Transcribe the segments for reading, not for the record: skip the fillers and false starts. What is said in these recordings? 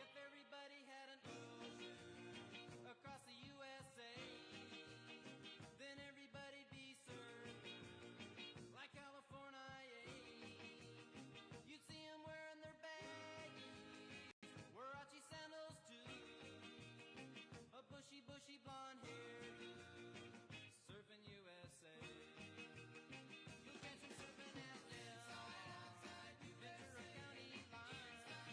If everybody had an ocean across the USA, then everybody'd be served like California. You'd see them wearing their baggies, Warachi sandals too, a bushy blonde hairdo, surfing USA. You'll catch them surfing at Ventura County line,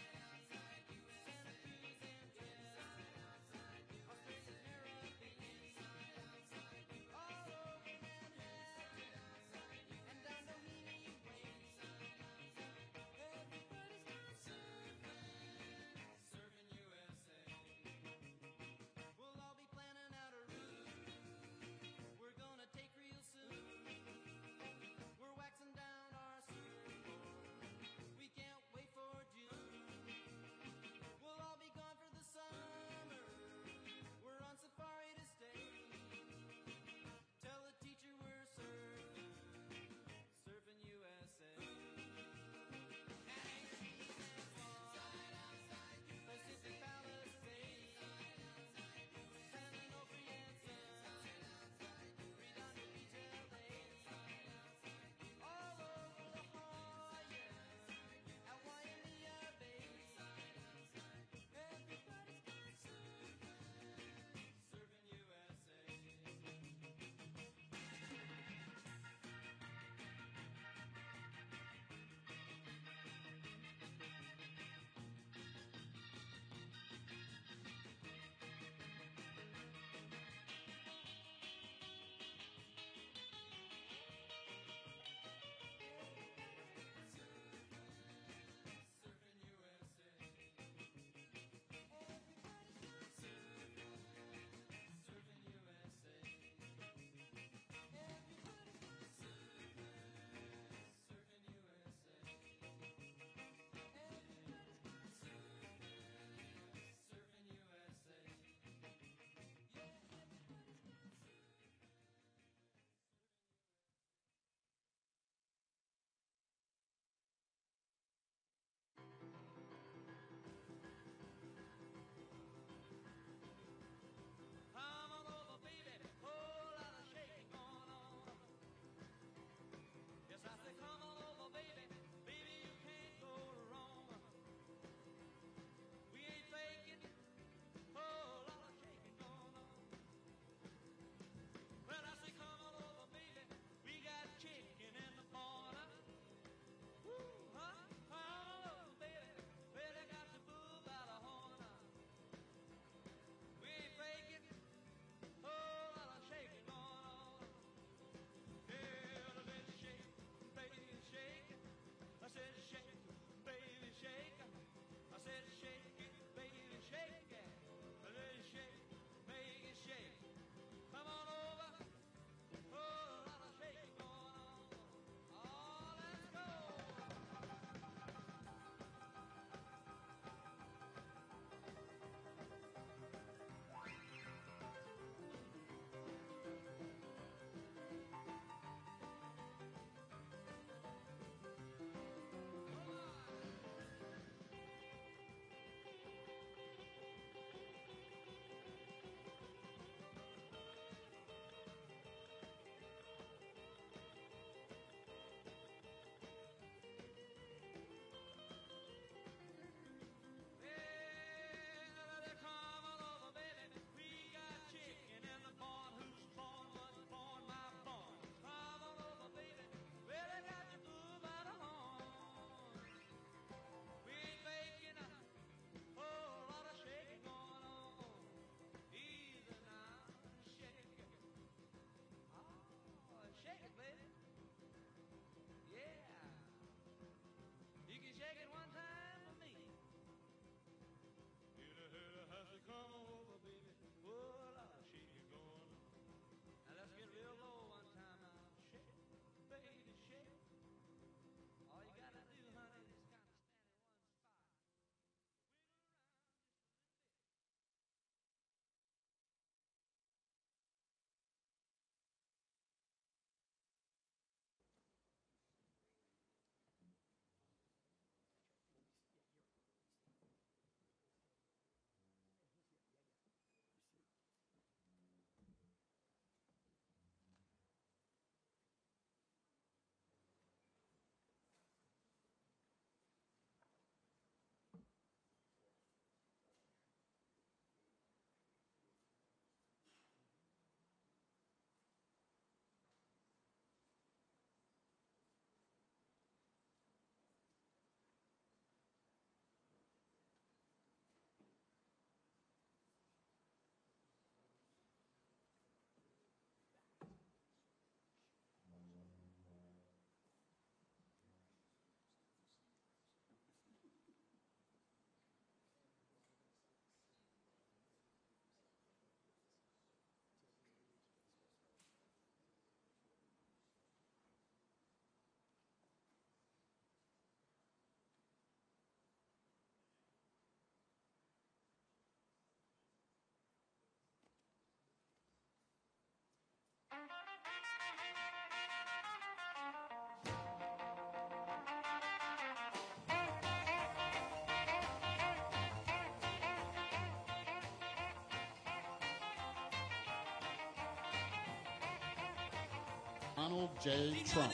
Donald J. Trump.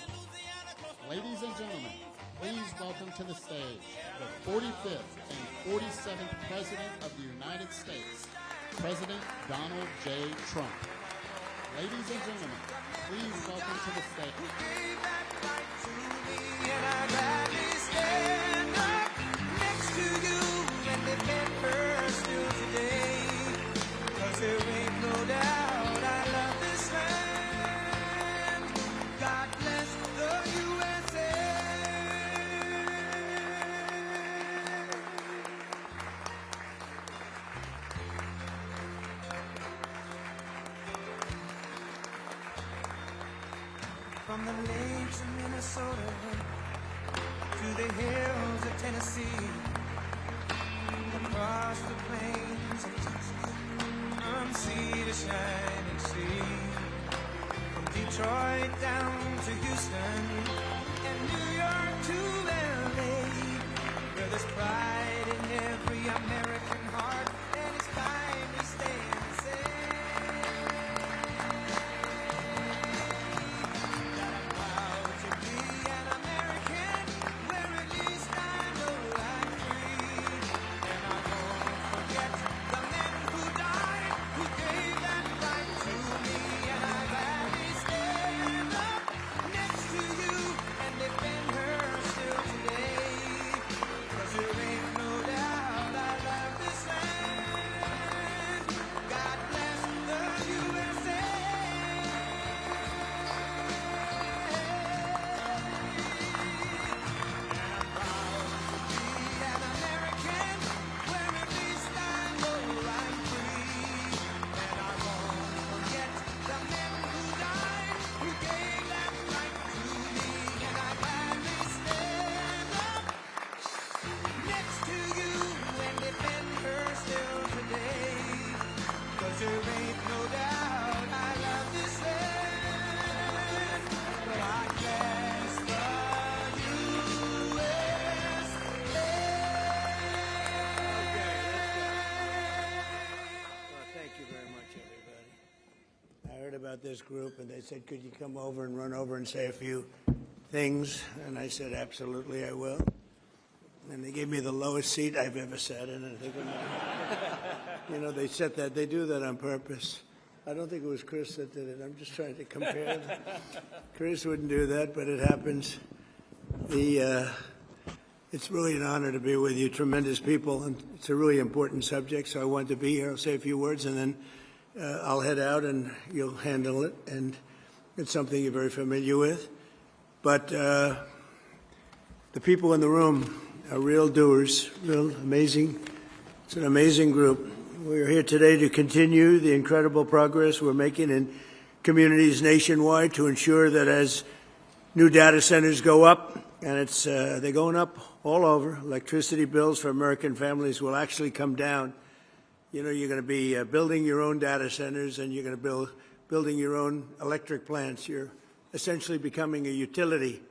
Ladies and gentlemen, please welcome to the stage the 45th and 47th President of the United States, President Donald J. Trump. Ladies and gentlemen, please welcome to the stage. And I gladly stand up next to you and defend her still today. 'Cause there ain't no doubt I love this land. God bless the USA. From the lakes of Minnesota to the hills of Tennessee, across the plains of Texas, from sea to shining sea, from Detroit down to Houston and New York to LA, where there's pride in every American heart, and it's time we stand and say that I'm proud to be an American, where at least I know I'm free, and I won't forget the men who died, who gave that right to me, and I gladly stand up next to you and defend her still today. 'Cause there ain't no doubt I love this land. God bless the USA. And I'm proud to be an American, where at least I know I'm free. And I won't forget the men who died, who gave that right to me. And I gladly stand up next to you and defend her still today. 'Cause there ain't no doubt I love this land. But I guess the USA. Well, thank you very much, everybody. I heard about this group, and they said, could you come over and run over and say a few things? And I said, absolutely, I will. And they gave me the lowest seat I've ever sat in. And I think, you know, they said that. They do that on purpose. I don't think it was Chris that did it. I'm just trying to compare them. Chris wouldn't do that, but it happens. It's really an honor to be with you, tremendous people, and it's a really important subject, so I wanted to be here. I'll say a few words, and then I'll head out, and you'll handle it, and it's something you're very familiar with. But the people in the room are real doers, real amazing. It's an amazing group. We're here today to continue the incredible progress we're making in communities nationwide to ensure that as new data centers go up, and they're going up all over, electricity bills for American families will actually come down. You know, you're going to be building your own data centers, and you're going to building your own electric plants. You're essentially becoming a utility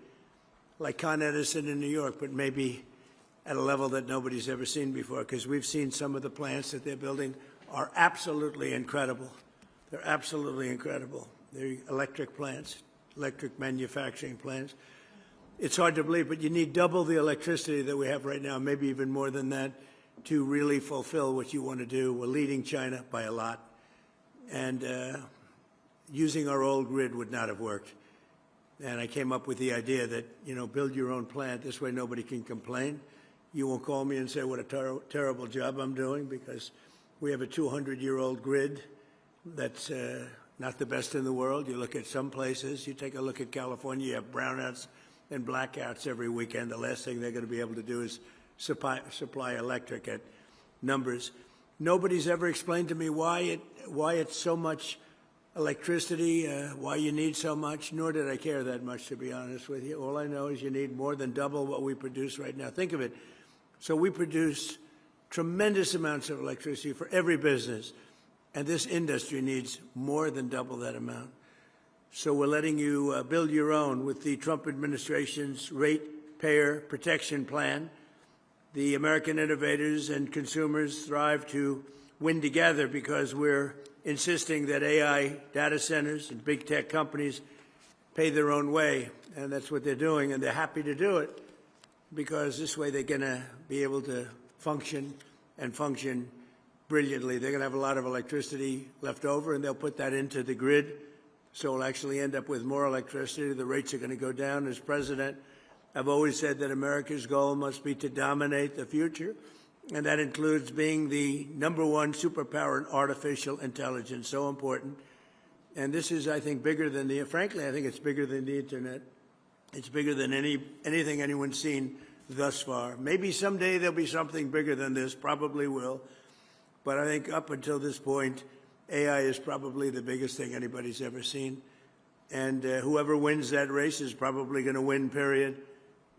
like Con Edison in New York, but maybe at a level that nobody's ever seen before, because we've seen some of the plants that they're building are absolutely incredible. They're absolutely incredible. They're electric plants, electric manufacturing plants. It's hard to believe, but you need double the electricity that we have right now, maybe even more than that, to really fulfill what you want to do. We're leading China by a lot, and using our old grid would not have worked. And I came up with the idea that, you know, build your own plant. This way nobody can complain. You won't call me and say what a terrible job I'm doing, because we have a 200-year-old grid that's not the best in the world. You look at some places, you take a look at California, you have brownouts and blackouts every weekend. The last thing they're going to be able to do is supply electric at numbers. Nobody's ever explained to me why it's so much electricity, why you need so much, nor did I care that much, to be honest with you. All I know is you need more than double what we produce right now. Think of it. So we produce tremendous amounts of electricity for every business, and this industry needs more than double that amount. So we're letting you build your own with the Trump administration's Ratepayer Protection Plan. The American innovators and consumers thrive to win together because we're insisting that AI data centers and big tech companies pay their own way, and that's what they're doing, and they're happy to do it because this way they're going to be able to function and function brilliantly. They're going to have a lot of electricity left over, and they'll put that into the grid, so we'll actually end up with more electricity. The rates are going to go down. As president, I've always said that America's goal must be to dominate the future, and that includes being the _1 superpower in artificial intelligence, so important. And this is, I think, bigger than frankly, I think it's bigger than the Internet. It's bigger than anything anyone's seen thus far. Maybe someday there'll be something bigger than this, probably will. But I think up until this point, AI is probably the biggest thing anybody's ever seen. And whoever wins that race is probably going to win, period.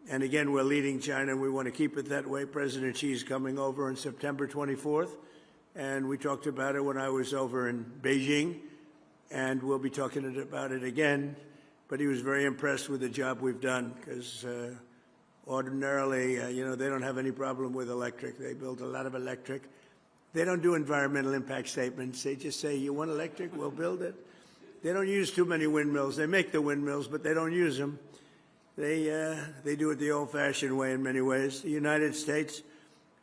And again, we're leading China, and we want to keep it that way. President Xi is coming over on September 24th, and we talked about it when I was over in Beijing, and we'll be talking about it again. But he was very impressed with the job we've done because ordinarily, they don't have any problem with electric. They build a lot of electric. They don't do environmental impact statements. They just say, you want electric? We'll build it. They don't use too many windmills. They make the windmills, but they don't use them. They do it the old-fashioned way in many ways. The United States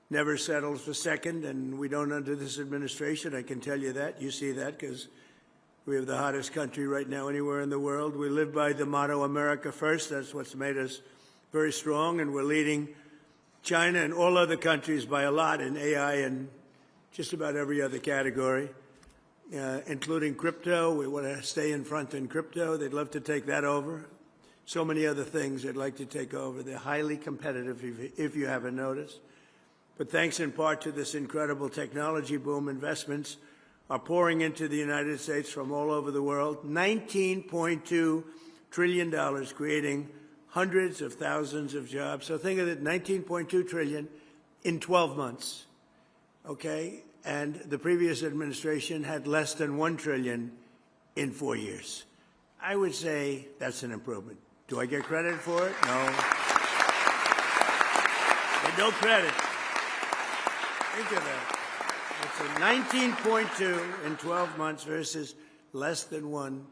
never settles for second, and we don't under this administration. I can tell you that. You see that because we have the hottest country right now anywhere in the world. We live by the motto, America first. That's what's made us very strong, and we're leading China and all other countries by a lot in AI and just about every other category, including crypto. We want to stay in front in crypto. They'd love to take that over. So many other things they'd like to take over. They're highly competitive, if you haven't noticed. But thanks in part to this incredible technology boom, investments are pouring into the United States from all over the world. $19.2 trillion, creating hundreds of thousands of jobs. So think of it, $19.2 trillion in 12 months. Okay, and the previous administration had less than $1 trillion in 4 years. I would say that's an improvement. Do I get credit for it? No. Get no credit. Think of that. It's a 19.2 in 12 months versus less than 1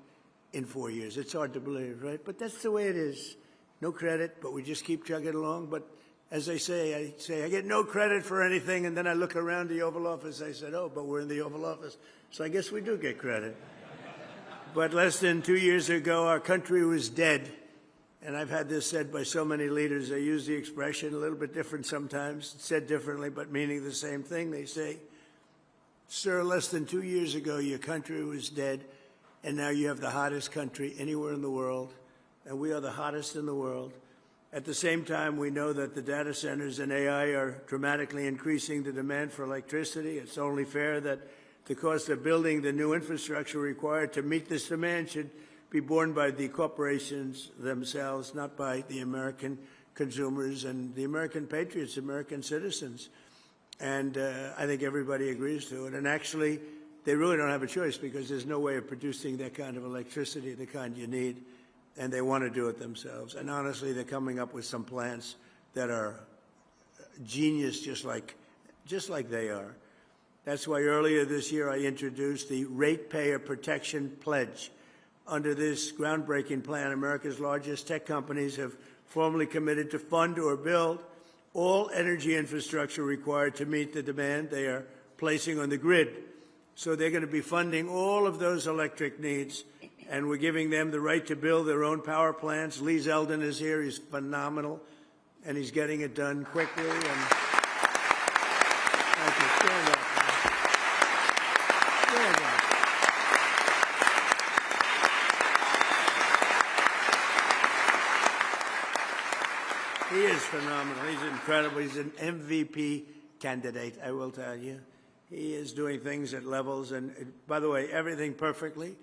in 4 years. It's hard to believe, right? But that's the way it is. No credit, but we just keep chugging along. But as I say, I get no credit for anything, and then I look around the Oval Office. I said, oh, but we're in the Oval Office. So I guess we do get credit. But less than 2 years ago, our country was dead. And I've had this said by so many leaders. They use the expression a little bit different sometimes, said differently, but meaning the same thing. They say, sir, less than 2 years ago, your country was dead, and now you have the hottest country anywhere in the world, and we are the hottest in the world. At the same time, we know that the data centers and AI are dramatically increasing the demand for electricity. It's only fair that the cost of building the new infrastructure required to meet this demand should be borne by the corporations themselves, not by the American consumers and the American patriots, American citizens. And I think everybody agrees to it. And actually, they really don't have a choice because there's no way of producing that kind of electricity, the kind you need, and they want to do it themselves. And honestly, they're coming up with some plans that are genius, just like they are. That's why earlier this year I introduced the Ratepayer Protection Pledge. Under this groundbreaking plan, America's largest tech companies have formally committed to fund or build all energy infrastructure required to meet the demand they are placing on the grid. So they're going to be funding all of those electric needs, and we're giving them the right to build their own power plants. Lee Zeldin is here. He's phenomenal, and he's getting it done quickly. And thank you. Stand up. Stand up. He is phenomenal. He's incredible. He's an MVP candidate, I will tell you. He is doing things at levels, and by the way, everything perfectly.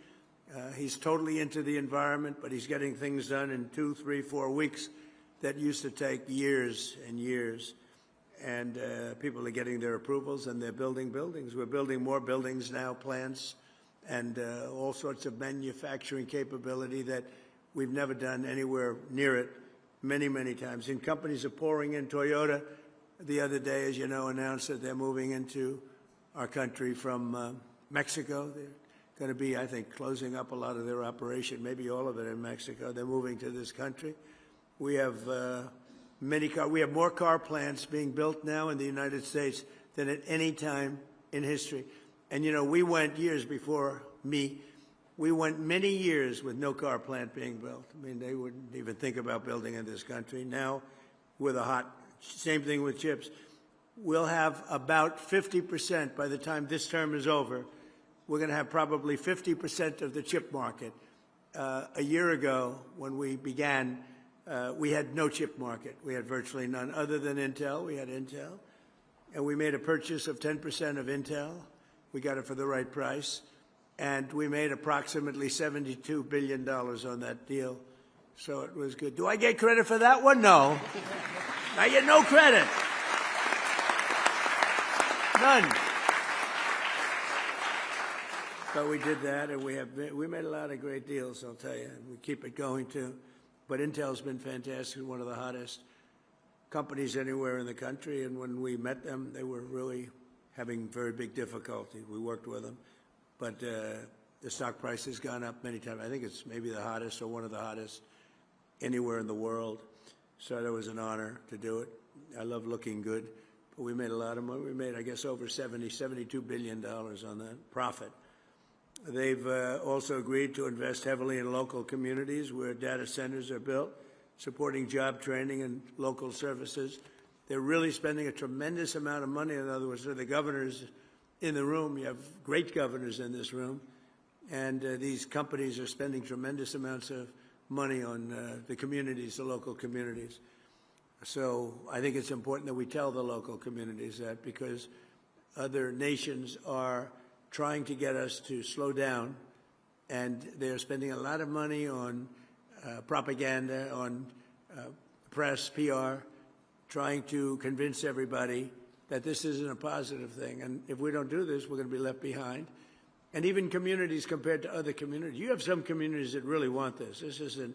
He's totally into the environment, but he's getting things done in 2, 3, 4 weeks that used to take years and years. And people are getting their approvals, and they're building buildings. We're building more buildings now, plants, and all sorts of manufacturing capability that we've never done anywhere near it. Many, many times. And companies are pouring in. Toyota, the other day, as you know, announced that they're moving into our country from Mexico. They're going to be, I think, closing up a lot of their operation, maybe all of it in Mexico. They're moving to this country. We have we have more car plants being built now in the United States than at any time in history. And, you know, we went years before me. We went many years with no car plant being built. I mean, they wouldn't even think about building in this country. Now, with a hot, same thing with chips. We'll have about 50% by the time this term is over. We're going to have probably 50% of the chip market. A year ago, when we began, we had no chip market. We had virtually none. Other than Intel, we had Intel. And we made a purchase of 10% of Intel. We got it for the right price. And we made approximately $72 billion on that deal. So it was good. Do I get credit for that one? No. I get no credit. None. But we did that, and we made a lot of great deals, I'll tell you. And we keep it going, too. But Intel's been fantastic, one of the hottest companies anywhere in the country. And when we met them, they were really having very big difficulty. We worked with them. But the stock price has gone up many times. I think it's maybe the hottest or one of the hottest anywhere in the world. So it was an honor to do it. I love looking good. But we made a lot of money. We made, I guess, over $72 billion on that profit. They've also agreed to invest heavily in local communities where data centers are built, supporting job training and local services. They're really spending a tremendous amount of money. In other words, the governors in the room, you have great governors in this room, and these companies are spending tremendous amounts of money on the communities, the local communities. So I think it's important that we tell the local communities that, because other nations are trying to get us to slow down, and they're spending a lot of money on propaganda, on press, PR, trying to convince everybody that this isn't a positive thing. And if we don't do this, we're going to be left behind. And even communities compared to other communities. You have some communities that really want this. This isn't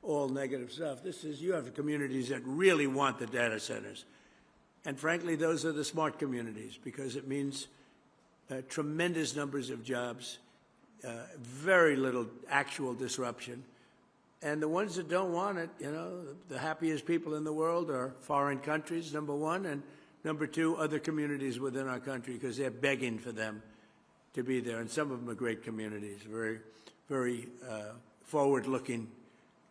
all negative stuff. You have communities that really want the data centers. And frankly, those are the smart communities, because it means tremendous numbers of jobs, very little actual disruption. And the ones that don't want it, you know, the happiest people in the world are foreign countries, number one, and number two, other communities within our country, because they're begging for them to be there. And some of them are great communities, very, very forward-looking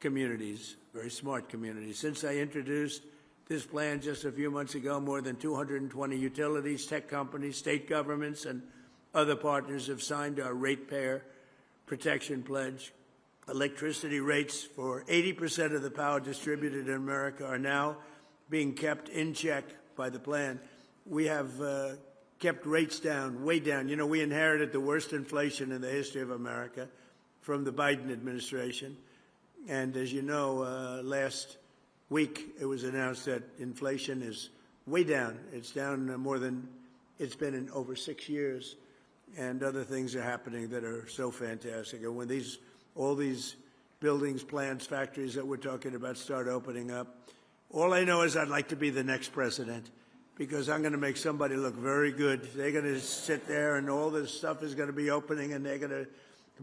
communities, very smart communities. Since I introduced this plan just a few months ago, more than 220 utilities, tech companies, state governments, and other partners have signed our Ratepayer Protection Pledge. Electricity rates for 80% of the power distributed in America are now being kept in check by the plan. We have kept rates down, way down. You know, we inherited the worst inflation in the history of America from the Biden administration. And as you know, last week it was announced that inflation is way down. It's down more than it's been in over 6 years. And other things are happening that are so fantastic. And when all these buildings, plants, factories that we're talking about start opening up, all I know is I'd like to be the next president, because I'm going to make somebody look very good. They're going to sit there and all this stuff is going to be opening, and they're going to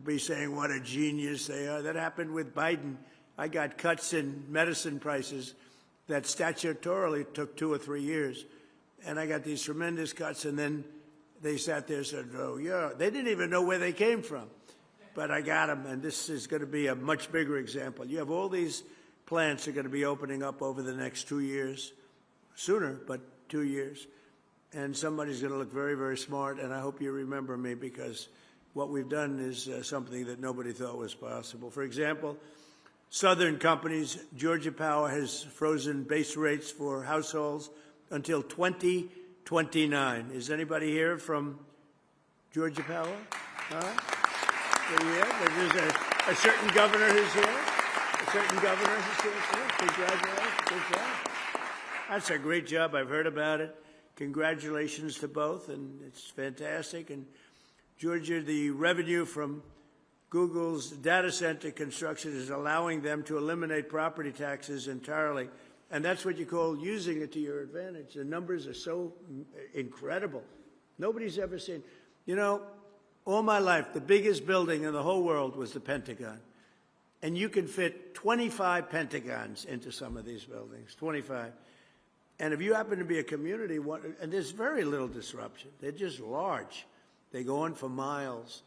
be saying what a genius they are. That happened with Biden. I got cuts in medicine prices that statutorily took 2 or 3 years. And I got these tremendous cuts, and then they sat there and said, oh, yeah. They didn't even know where they came from. But I got them, and this is going to be a much bigger example. You have all these plants that are going to be opening up over the next 2 years, sooner, but 2 years. And somebody's going to look very, very smart, and I hope you remember me, because what we've done is something that nobody thought was possible. For example, Southern companies, Georgia Power has frozen base rates for households until 2029. Is anybody here from Georgia Power? There's a certain governor who's here. A certain governor who's here. Congratulations. Good job. That's a great job. I've heard about it. Congratulations to both, and it's fantastic. And Georgia, the revenue from Google's data center construction is allowing them to eliminate property taxes entirely. And that's what you call using it to your advantage. The numbers are so incredible. Nobody's ever seen. You know, All my life, the biggest building in the whole world was the Pentagon. And you can fit 25 Pentagons into some of these buildings, 25. And if you happen to be a community, and there's very little disruption. They're just large. They go on for miles.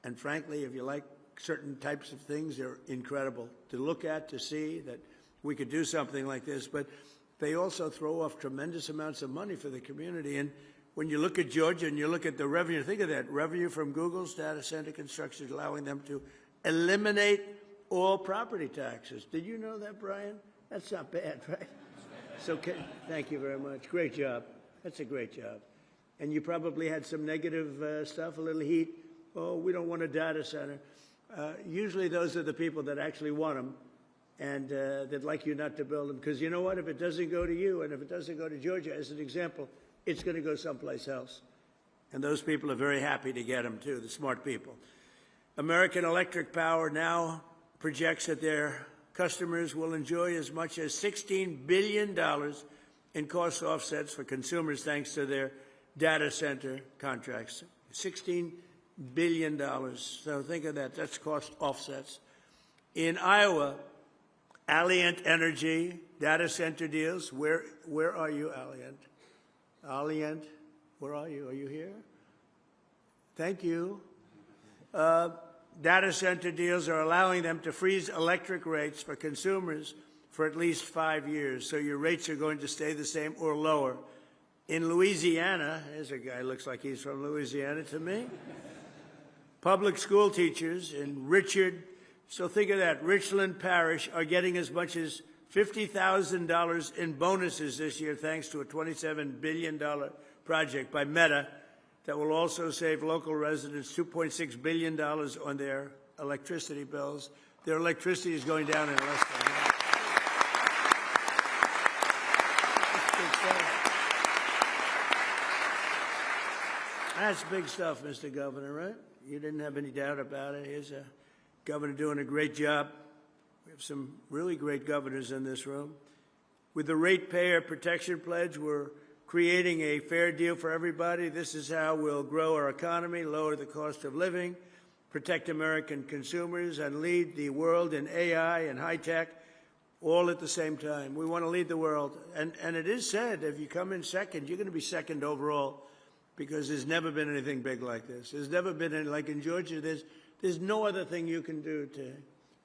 And frankly, if you like certain types of things, they're incredible to look at, to see that we could do something like this. But they also throw off tremendous amounts of money for the community. And when you look at Georgia and you look at the revenue, think of that, revenue from Google's data center construction, allowing them to eliminate all property taxes. Did you know that, Brian? That's not bad, right? So thank you very much. Great job. That's a great job. And you probably had some negative stuff, a little heat. Oh, we don't want a data center. Usually those are the people that actually want them and they'd like you not to build them. Because you know what? If it doesn't go to you and if it doesn't go to Georgia, as an example, it's going to go someplace else. And those people are very happy to get them, too, the smart people. American Electric Power now projects that their customers will enjoy as much as $16 billion in cost offsets for consumers thanks to their data center contracts. $16 billion. So think of that. That's cost offsets. In Iowa, Alliant Energy data center deals. Where are you, Alliant? Alliant, where are you? Are you here? Thank you. Data center deals are allowing them to freeze electric rates for consumers for at least 5 years. So your rates are going to stay the same or lower. In Louisiana, there's a guy looks like he's from Louisiana to me. Public school teachers in so think of that, Richland Parish are getting as much as $50,000 in bonuses this year thanks to a $27 billion project by Meta that will also save local residents $2.6 billion on their electricity bills. Their electricity is going down in less than half. That's big stuff, Mr. Governor, right? You didn't have any doubt about it. Here's a governor doing a great job. We have some really great governors in this room. With the Ratepayer Protection Pledge, we're creating a fair deal for everybody. This is how we'll grow our economy, lower the cost of living, protect American consumers, and lead the world in AI and high tech, all at the same time. We want to lead the world. And it is said, if you come in second, you're going to be second overall, because there's never been anything big like this. There's never been any, like in Georgia, there's no other thing you can do to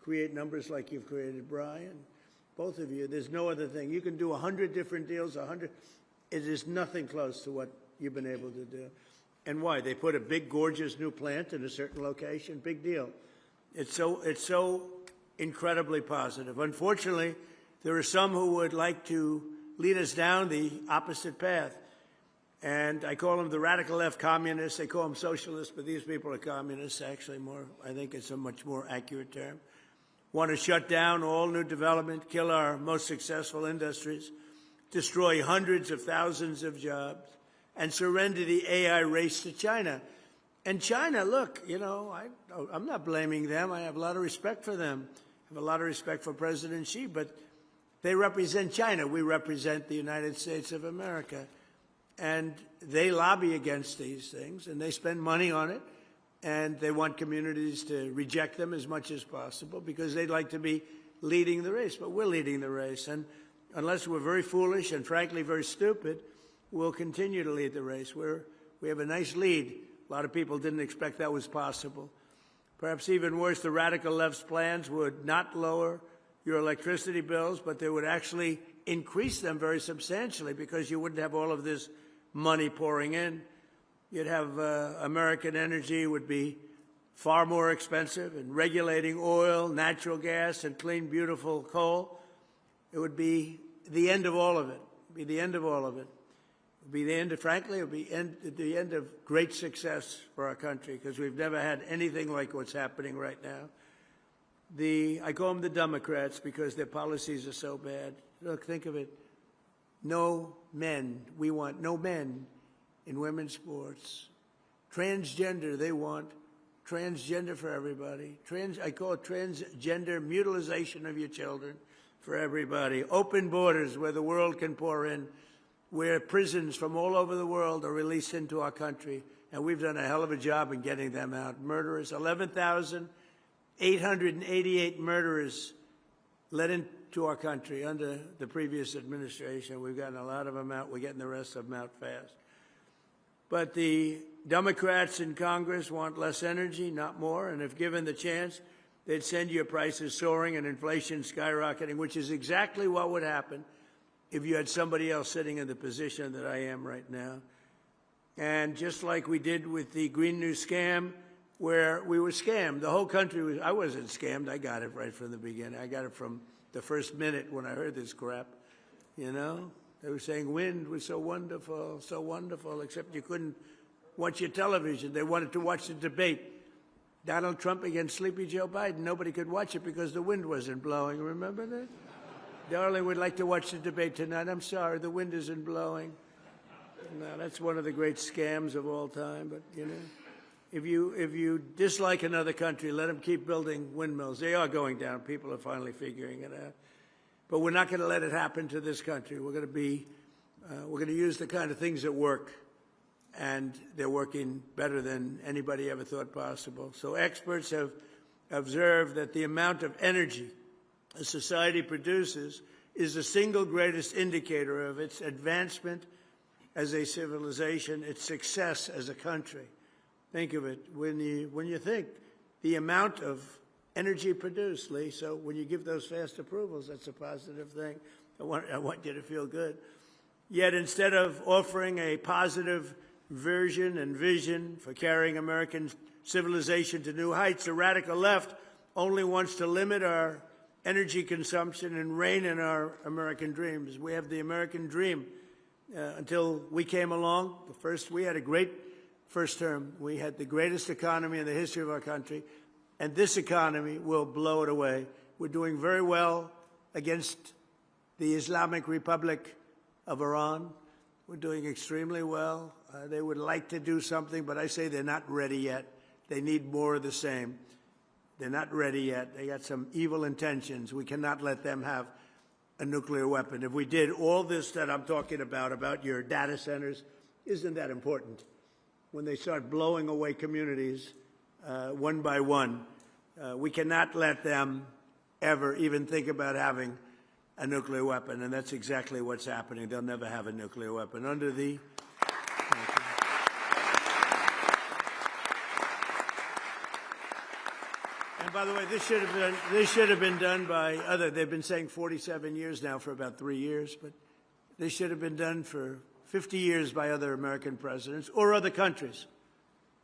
create numbers like you've created, Brian. Both of you, there's no other thing. You can do 100 different deals, 100. It is nothing close to what you've been able to do. And why? They put a big, gorgeous new plant in a certain location. Big deal. It's so incredibly positive. Unfortunately, there are some who would like to lead us down the opposite path. And I call them the radical left communists. They call them socialists, but these people are communists, actually more. I think it's a much more accurate term. Want to shut down all new development, kill our most successful industries, destroy hundreds of thousands of jobs, and surrender the AI race to China. And China, look, you know, I'm not blaming them. I have a lot of respect for them. I have a lot of respect for President Xi, but they represent China. We represent the United States of America. And they lobby against these things, and they spend money on it, and they want communities to reject them as much as possible because they'd like to be leading the race. But we're leading the race, and unless we're very foolish and, frankly, very stupid, we'll continue to lead the race. We have a nice lead. A lot of people didn't expect that was possible. Perhaps even worse, the radical left's plans would not lower your electricity bills, but they would actually increase them very substantially because you wouldn't have all of this money pouring in. You'd have American energy would be far more expensive, and regulating oil, natural gas, and clean, beautiful coal. It would be the end of all of it. It would be the end of all of it. It would be the end of, frankly, it would be the end of great success for our country because we've never had anything like what's happening right now. I call them the Democrats because their policies are so bad. Look, think of it. No men. We want no men in women's sports. Transgender, they want transgender for everybody. I call it transgender mutilization of your children for everybody. Open borders where the world can pour in, where prisons from all over the world are released into our country, and we've done a hell of a job in getting them out. Murderers, 11,888 murderers let into our country under the previous administration. We've gotten a lot of them out. We're getting the rest of them out fast. But the Democrats in Congress want less energy, not more, and if given the chance, they'd send your prices soaring and inflation skyrocketing, which is exactly what would happen if you had somebody else sitting in the position that I am right now. And just like we did with the Green New scam, where we were scammed, the whole country was, I wasn't scammed, I got it right from the beginning. I got it from the first minute when I heard this crap, you know? They were saying wind was so wonderful, except you couldn't watch your television. They wanted to watch the debate. Donald Trump against Sleepy Joe Biden. Nobody could watch it because the wind wasn't blowing. Remember that? Darling, we'd like to watch the debate tonight. I'm sorry, the wind isn't blowing. No, that's one of the great scams of all time. But, you know, if you dislike another country, let them keep building windmills. They are going down. People are finally figuring it out. But we're not going to let it happen to this country. We're going to use the kind of things that work, and they're working better than anybody ever thought possible. So experts have observed that the amount of energy a society produces is the single greatest indicator of its advancement as a civilization, its success as a country. Think of it when you think the amount of energy produced, Lee. So when you give those fast approvals, that's a positive thing. I want you to feel good. Yet instead of offering a positive version and vision for carrying American civilization to new heights, the radical left only wants to limit our energy consumption and rein in our American dreams. We have the American dream. Until we came along, we had a great first term. We had the greatest economy in the history of our country. And this economy will blow it away. We're doing very well against the Islamic Republic of Iran. We're doing extremely well. They would like to do something, but I say they're not ready yet. They need more of the same. They're not ready yet. They got some evil intentions. We cannot let them have a nuclear weapon. If we did all this that I'm talking about your data centers, isn't that important? When they start blowing away communities, one by one. We cannot let them ever even think about having a nuclear weapon, and that's exactly what's happening. They'll never have a nuclear weapon. Under the... And by the way, this should have been done by other... They've been saying 47 years now for about 3 years, but this should have been done for 50 years by other American presidents or other countries.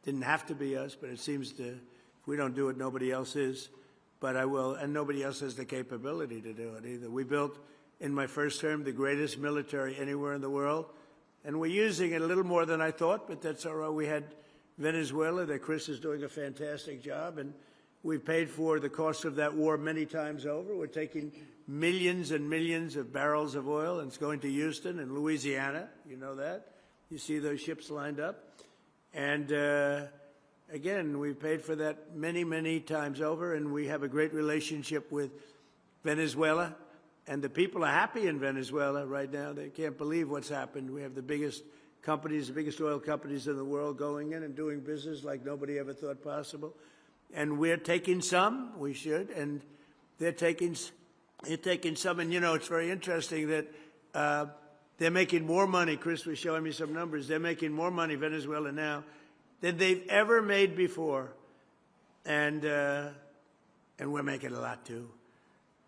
Didn't have to be us, but it seems to, if we don't do it, nobody else is. But I will, and nobody else has the capability to do it either. We built, in my first term, the greatest military anywhere in the world, and we're using it a little more than I thought, but that's all right. We had Venezuela, that Chris is doing a fantastic job, and we've paid for the cost of that war many times over. We're taking millions and millions of barrels of oil, and it's going to Houston and Louisiana. You know that. You see those ships lined up. And again, we've paid for that many, many times over, and we have a great relationship with Venezuela. And the people are happy in Venezuela right now. They can't believe what's happened. We have the biggest companies, the biggest oil companies in the world going in and doing business like nobody ever thought possible. And we're taking some, we should, and they're taking some. And, you know, it's very interesting that they're making more money. Chris was showing me some numbers. They're making more money, Venezuela now, than they've ever made before. And we're making a lot, too.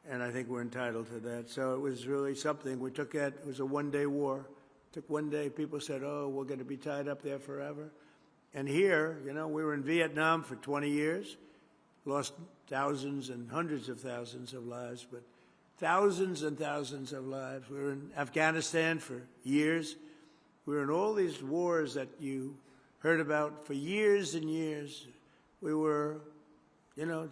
And I think we're entitled to that. So it was really something. We took that. It was a one-day war. It took one day. People said, oh, we're going to be tied up there forever. And here, you know, we were in Vietnam for 20 years, lost thousands and hundreds of thousands of lives, but thousands and thousands of lives. We were in Afghanistan for years. We were in all these wars that you heard about for years and years. We were, you know,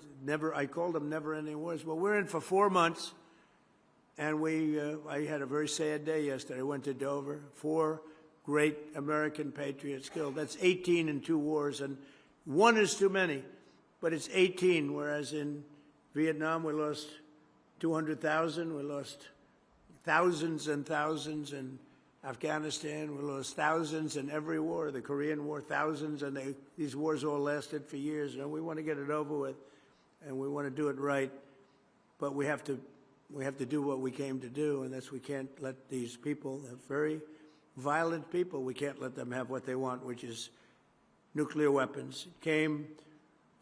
I called them never-ending wars. Well, we're in for 4 months, and I had a very sad day yesterday. I went to Dover. 4 great American patriots killed. That's 18 in 2 wars, and 1 is too many, but it's 18, whereas in Vietnam we lost 200,000. We lost thousands and thousands, and Afghanistan, we lost thousands in every war, the Korean War, thousands, and these wars all lasted for years. And we want to get it over with, and we want to do it right. But we have to do what we came to do, and that's we can't let these people, very violent people, we can't let them have what they want, which is nuclear weapons. It came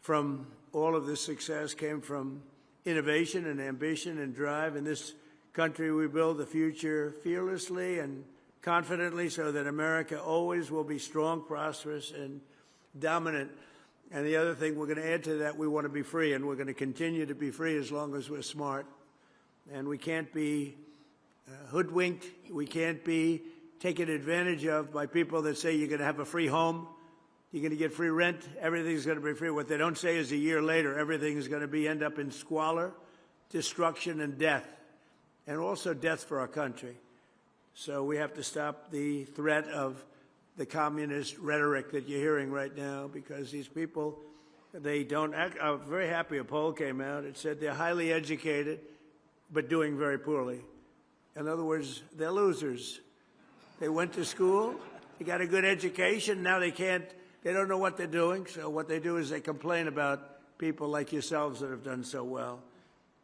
from all of this success, came from innovation and ambition and drive. In this country, we build the future fearlessly and confidently so that America always will be strong, prosperous, and dominant. And the other thing we're going to add to that, we want to be free, and we're going to continue to be free as long as we're smart. And we can't be hoodwinked. We can't be taken advantage of by people that say you're going to have a free home, you're going to get free rent, everything's going to be free. What they don't say is a year later, everything is going to end up in squalor, destruction, and death, and also death for our country. So we have to stop the threat of the communist rhetoric that you're hearing right now, because these people, they don't act. I'm very happy a poll came out. It said they're highly educated, but doing very poorly. In other words, they're losers. They went to school, they got a good education, now they don't know what they're doing, so what they do is they complain about people like yourselves that have done so well.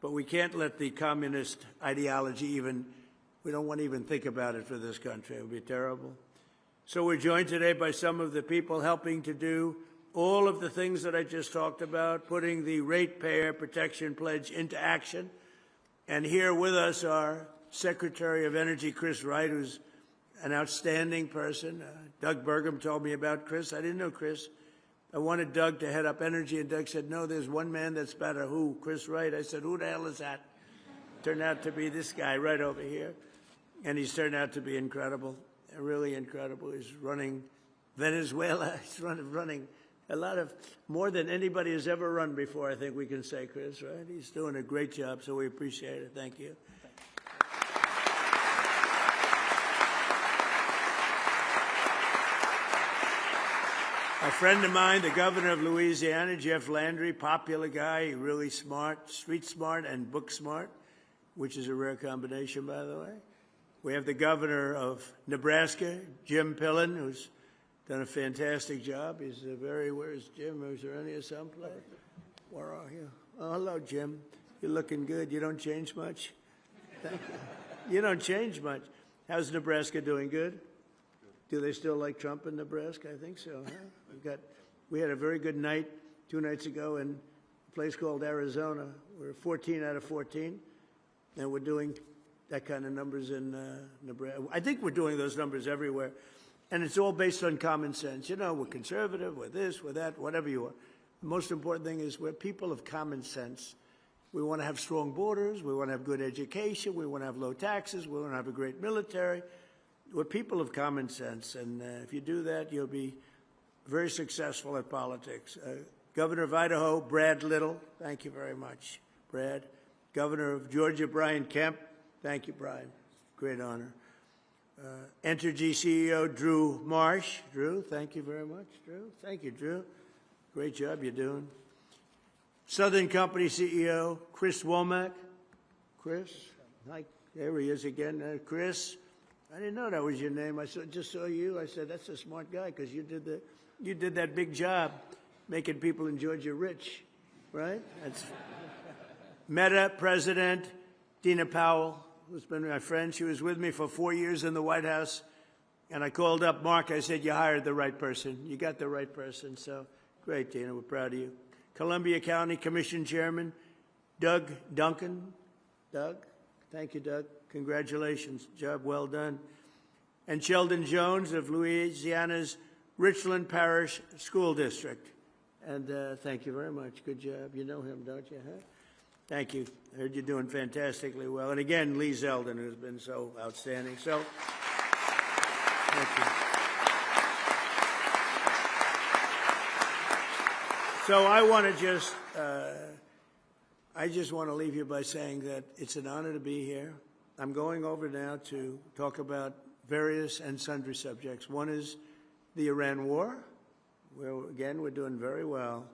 But we can't let the communist ideology we don't want to even think about it for this country. It would be terrible. So we're joined today by some of the people helping to do all of the things that I just talked about, putting the Ratepayer Protection Pledge into action. And here with us are Secretary of Energy Chris Wright, who's an outstanding person. Doug Burgum told me about Chris. I didn't know Chris. I wanted Doug to head up energy, and Doug said, no, there's one man that's better. Who? Chris Wright. I said, who the hell is that? Turned out to be this guy right over here. And he's turned out to be incredible, really incredible. He's running Venezuela. He's running a lot of, more than anybody has ever run before, I think we can say, Chris, right? He's doing a great job, so we appreciate it. Thank you. A friend of mine, the governor of Louisiana, Jeff Landry, popular guy, really smart, street smart and book smart, which is a rare combination, by the way. We have the governor of Nebraska, Jim Pillen, who's done a fantastic job. He's where's Jim? Is there any someplace? Where are you? Oh, hello, Jim. You're looking good. You don't change much? Thank you. You don't change much. How's Nebraska doing? Good? Do they still like Trump in Nebraska? I think so, huh? We had a very good night 2 nights ago in a place called Arizona. We're 14 out of 14, and we're doing that kind of numbers in Nebraska. I think we're doing those numbers everywhere, and it's all based on common sense. You know, we're conservative, we're this, we're that, whatever you are. The most important thing is we're people of common sense. We want to have strong borders, we want to have good education, we want to have low taxes, we want to have a great military. We're people of common sense, and if you do that, you'll be very successful at politics. Governor of Idaho, Brad Little, thank you very much, Brad. Governor of Georgia, Brian Kemp, thank you, Brian, great honor. Entergy CEO, Drew Marsh. Drew, thank you very much, Drew. Thank you, Drew. Great job you're doing. Southern Company CEO, Chris Womack. Chris, hi, there he is again. Chris, I didn't know that was your name. I just saw you. I said, that's a smart guy, because you did that big job making people in Georgia rich, right? That's Meta President Dina Powell, who's been my friend. She was with me for 4 years in the White House, and I called up Mark. I said, you hired the right person. You got the right person. So great, Dina. We're proud of you. Columbia County Commission Chairman Doug Duncan. Doug, thank you, Doug. Congratulations. Job well done. And Sheldon Jones of Louisiana's Richland Parish School District. And thank you very much. Good job. You know him, don't you? Huh? Thank you. I heard you're doing fantastically well. And again, Lee Zeldin, who's been so outstanding. So, thank you. So I just want to leave you by saying that it's an honor to be here. I'm going over now to talk about various and sundry subjects. One is the Iran war, where, again, we're doing very well,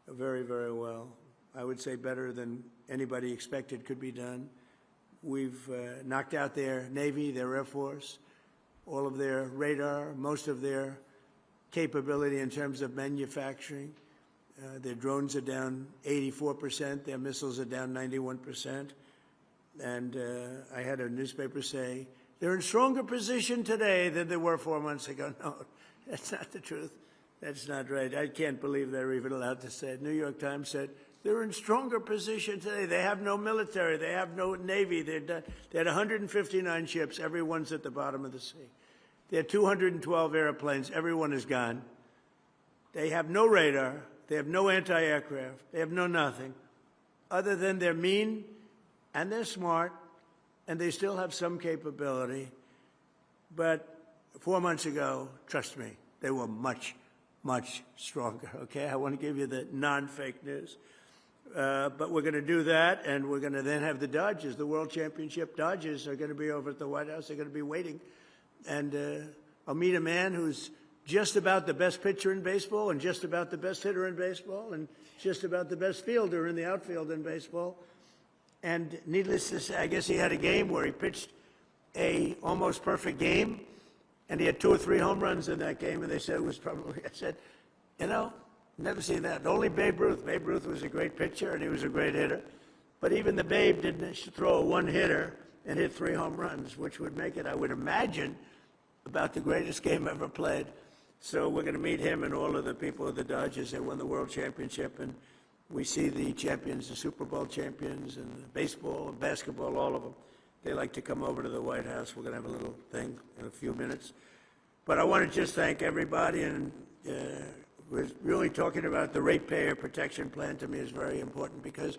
very, very well. I would say better than anybody expected could be done. We've knocked out their Navy, their Air Force. all of their radar, most of their capability in terms of manufacturing. Their drones are down 84%. Their missiles are down 91%. And I had a newspaper say, they're in stronger position today than they were 4 months ago. No, that's not the truth. That's not right. I can't believe they're even allowed to say it. New York Times said, they're in stronger position today. They have no military. They have no Navy. They had 159 ships. Everyone's at the bottom of the sea. They had 212 airplanes. Everyone is gone. They have no radar. They have no anti-aircraft. They have no nothing other than they're mean and they're smart and they still have some capability. But 4 months ago, trust me, they were much, much stronger, okay? I want to give you the non-fake news. But we're going to do that, and we're going to then have the Dodgers, the World Championship Dodgers are going to be over at the White House. They're going to be waiting. And I'll meet a man who's just about the best pitcher in baseball and just about the best hitter in baseball and just about the best fielder in the outfield in baseball. And needless to say, I guess he had a game where he pitched a almost perfect game, and he had 2 or 3 home runs in that game, and they said it was probably, I said, you know, never seen that. Only Babe Ruth. Babe Ruth was a great pitcher, and he was a great hitter. But even the Babe didn't throw a one-hitter and hit 3 home runs, which would make it, I would imagine, about the greatest game ever played. So we're going to meet him and all of the people of the Dodgers that won the World Championship, and we see the champions, the Super Bowl champions, and the baseball and basketball, all of them. They like to come over to the White House. We're going to have a little thing in a few minutes. But I want to just thank everybody, and we're really talking about the Ratepayer Protection Plan. To me is very important because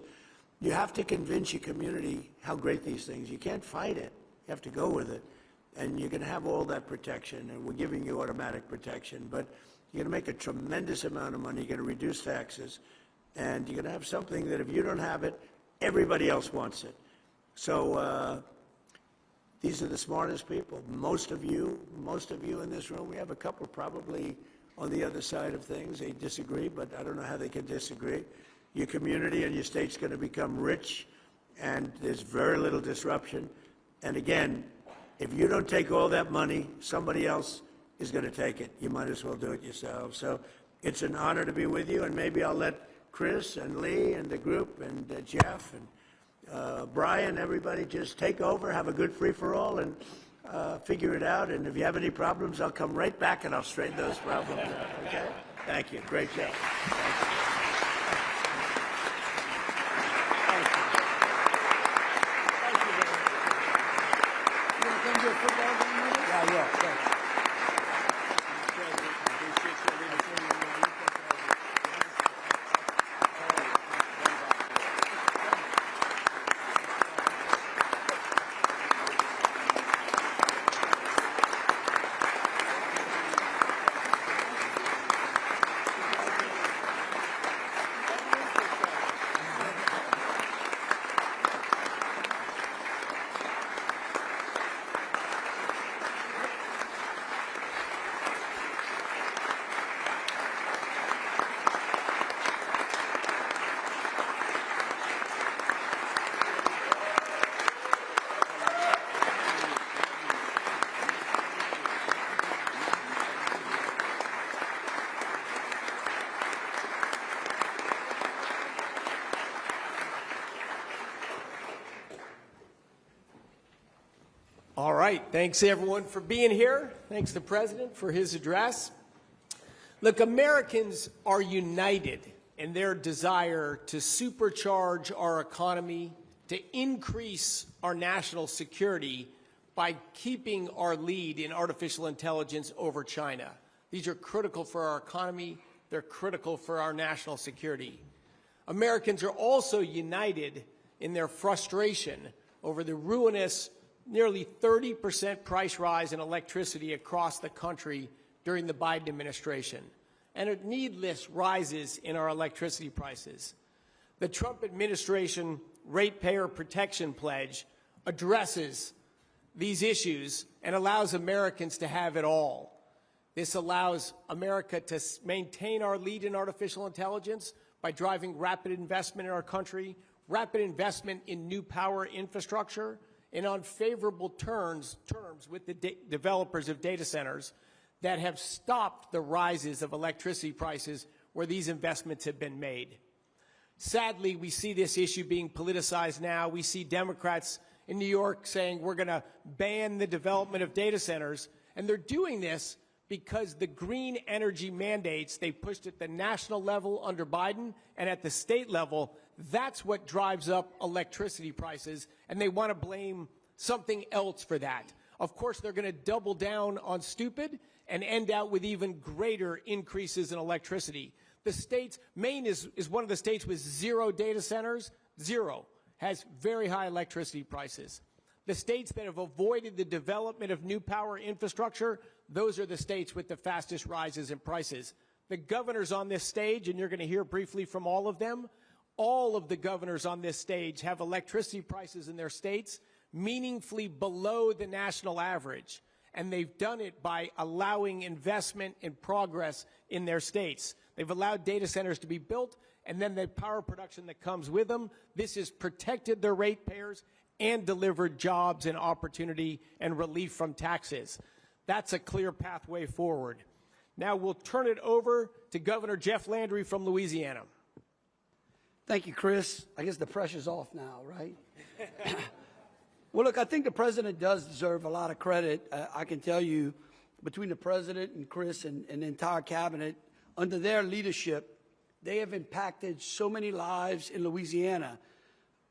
you have to convince your community how great these things. You can't fight it. You have to go with it. And you're going to have all that protection, and we're giving you automatic protection. But you're going to make a tremendous amount of money. You're going to reduce taxes. And you're going to have something that if you don't have it, everybody else wants it. So these are the smartest people. Most of you in this room, we have a couple probably on the other side of things. They disagree, but I don't know how they can disagree. Your community and your state's going to become rich, and there's very little disruption. And again, if you don't take all that money, somebody else is going to take it. You might as well do it yourselves. So it's an honor to be with you, and maybe I'll let Chris and Lee and the group and Jeff and Brian, everybody just take over, have a good free-for-all, and figure it out. And if you have any problems, I'll come right back and I'll straighten those problems out, okay? Thank you. Great job. Thank you. All right. Thanks, everyone, for being here. Thanks to the President for his address. Look, Americans are united in their desire to supercharge our economy, to increase our national security by keeping our lead in artificial intelligence over China. These are critical for our economy. They're critical for our national security. Americans are also united in their frustration over the ruinous nearly 30% price rise in electricity across the country during the Biden administration, and needless rises in our electricity prices. The Trump administration Ratepayer Protection Pledge addresses these issues and allows Americans to have it all. This allows America to maintain our lead in artificial intelligence by driving rapid investment in our country, rapid investment in new power infrastructure, in unfavorable terms with the developers of data centers that have stopped the rises of electricity prices where these investments have been made. Sadly, we see this issue being politicized now. We see Democrats in New York saying we're going to ban the development of data centers, and they're doing this because the green energy mandates they pushed at the national level under Biden and at the state level, that's what drives up electricity prices, and they want to blame something else for that. Of course, they're going to double down on stupid and end out with even greater increases in electricity. The states, Maine is one of the states with 0 data centers, 0, has very high electricity prices. The states that have avoided the development of new power infrastructure, those are the states with the fastest rises in prices. The governors on this stage, and you're going to hear briefly from all of them, all of the governors on this stage have electricity prices in their states meaningfully below the national average. And they've done it by allowing investment and progress in their states. They've allowed data centers to be built, and then the power production that comes with them. This has protected their ratepayers and delivered jobs and opportunity and relief from taxes. That's a clear pathway forward. Now we'll turn it over to Governor Jeff Landry from Louisiana. Thank you, Chris. I guess the pressure's off now, right? Well, look, I think the president does deserve a lot of credit. I can tell you, between the president and Chris and the entire cabinet, under their leadership, they have impacted so many lives in Louisiana.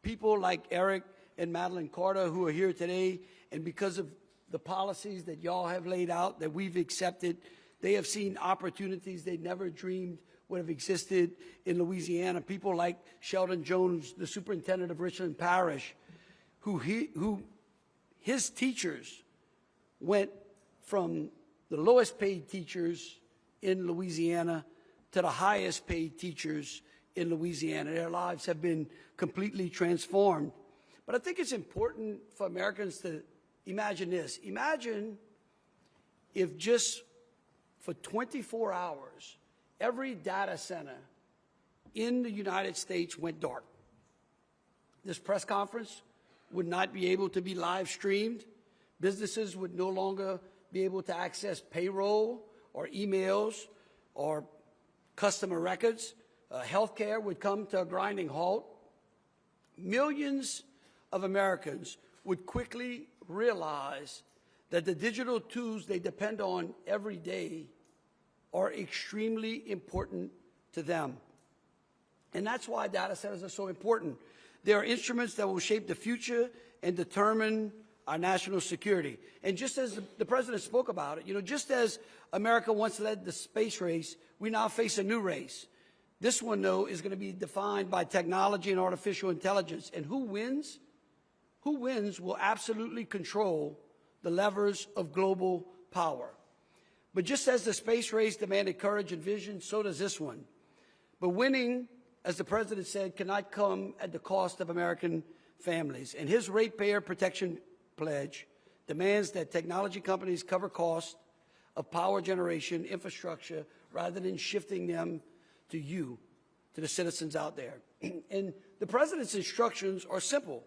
People like Eric and Madeline Carter who are here today, and because of the policies that y'all have laid out, that we've accepted, they have seen opportunities they never dreamed would have existed in Louisiana. People like Sheldon Jones, the superintendent of Richland Parish, who his teachers went from the lowest paid teachers in Louisiana to the highest paid teachers in Louisiana. Their lives have been completely transformed. But I think it's important for Americans to imagine this. Imagine if just for 24 hours, every data center in the United States went dark. This press conference would not be able to be live streamed. Businesses would no longer be able to access payroll or emails or customer records. Healthcare would come to a grinding halt. Millions of Americans would quickly realize that the digital tools they depend on every day are extremely important to them. And that's why data centers are so important. They are instruments that will shape the future and determine our national security. And just as the president spoke about it, just as America once led the space race, we now face a new race. This one, though, is going to be defined by technology and artificial intelligence. And who wins? Who wins will absolutely control the levers of global power. But just as the space race demanded courage and vision, so does this one. But winning, as the president said, cannot come at the cost of American families. And his Ratepayer Protection Pledge demands that technology companies cover costs of power generation infrastructure rather than shifting them to you, to the citizens out there. And the president's instructions are simple.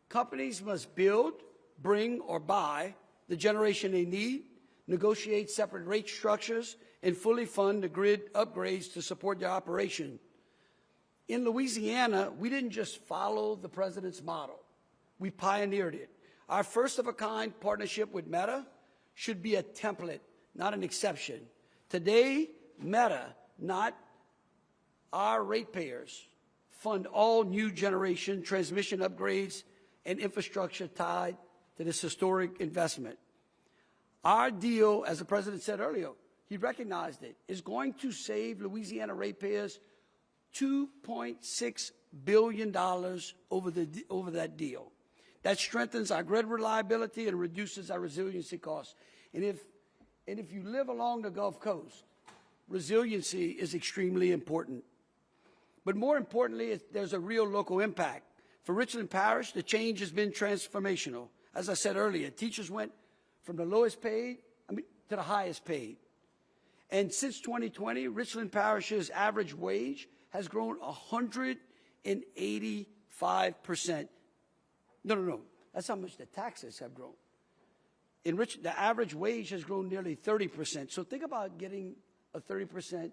Companies must build, bring, or buy the generation they need, negotiate separate rate structures, and fully fund the grid upgrades to support their operation. In Louisiana, we didn't just follow the president's model. We pioneered it. Our first-of-a-kind partnership with Meta should be a template, not an exception. Today, Meta, not our ratepayers, fund all new generation transmission upgrades and infrastructure tied to this historic investment. Our deal, as the president said earlier, he recognized it, is going to save Louisiana ratepayers $2.6 billion over that deal. That strengthens our grid reliability and reduces our resiliency costs. And if you live along the Gulf Coast, resiliency is extremely important. But more importantly, there's a real local impact. For Richland Parish, the change has been transformational. As I said earlier, teachers went from the lowest paid to the highest paid. And since 2020, Richland Parish's average wage has grown 185%. No. That's how much the taxes have grown. The average wage has grown nearly 30%. So think about getting a 30%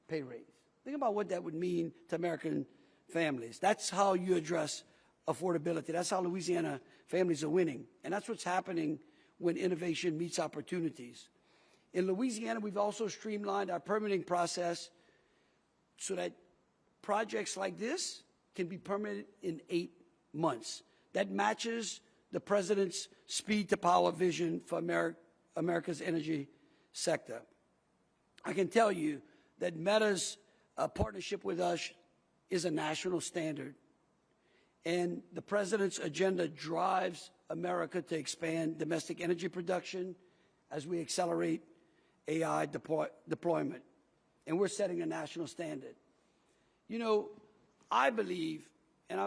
pay raise. Think about what that would mean to American families. That's how you address affordability. That's how Louisiana families are winning. And that's what's happening when innovation meets opportunities. In Louisiana, we've also streamlined our permitting process so that projects like this can be permitted in 8 months. That matches the president's speed to power vision for America's energy sector. I can tell you that Meta's partnership with us is a national standard. And the president's agenda drives America to expand domestic energy production as we accelerate AI deployment. And we're setting a national standard. You know, I believe, and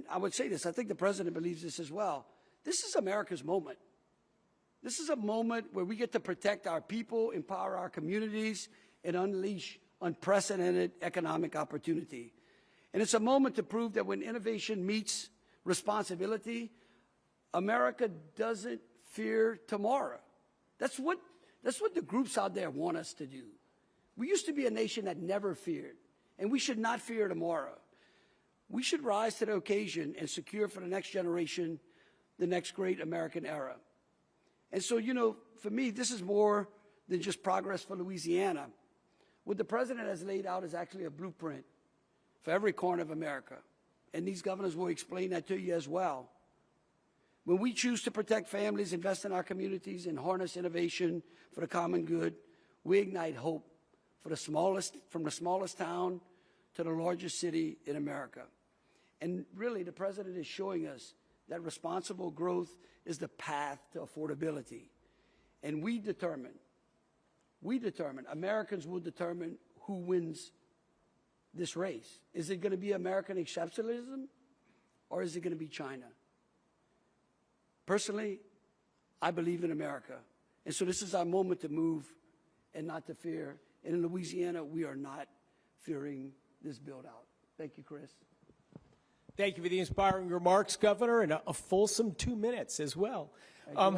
I would say this, I think the president believes this as well, this is America's moment. This is a moment where we get to protect our people, empower our communities, and unleash unprecedented economic opportunity. And it's a moment to prove that when innovation meets responsibility, America doesn't fear tomorrow. That's what the groups out there want us to do. We used to be a nation that never feared, and we should not fear tomorrow. We should rise to the occasion and secure for the next generation the next great American era. And so, you know, for me, this is more than just progress for Louisiana. What the president has laid out is actually a blueprint for every corner of America. And these governors will explain that to you as well. When we choose to protect families, invest in our communities, and harness innovation for the common good, we ignite hope for from the smallest town to the largest city in America. And really, the president is showing us that responsible growth is the path to affordability. And we determine, Americans will determine who wins this race. Is it going to be American exceptionalism, or is it going to be China? Personally, I believe in America. And so this is our moment to move and not to fear. And in Louisiana, we are not fearing this build-out. Thank you, Chris. Thank you for the inspiring remarks, Governor, and a fulsome 2 minutes as well. I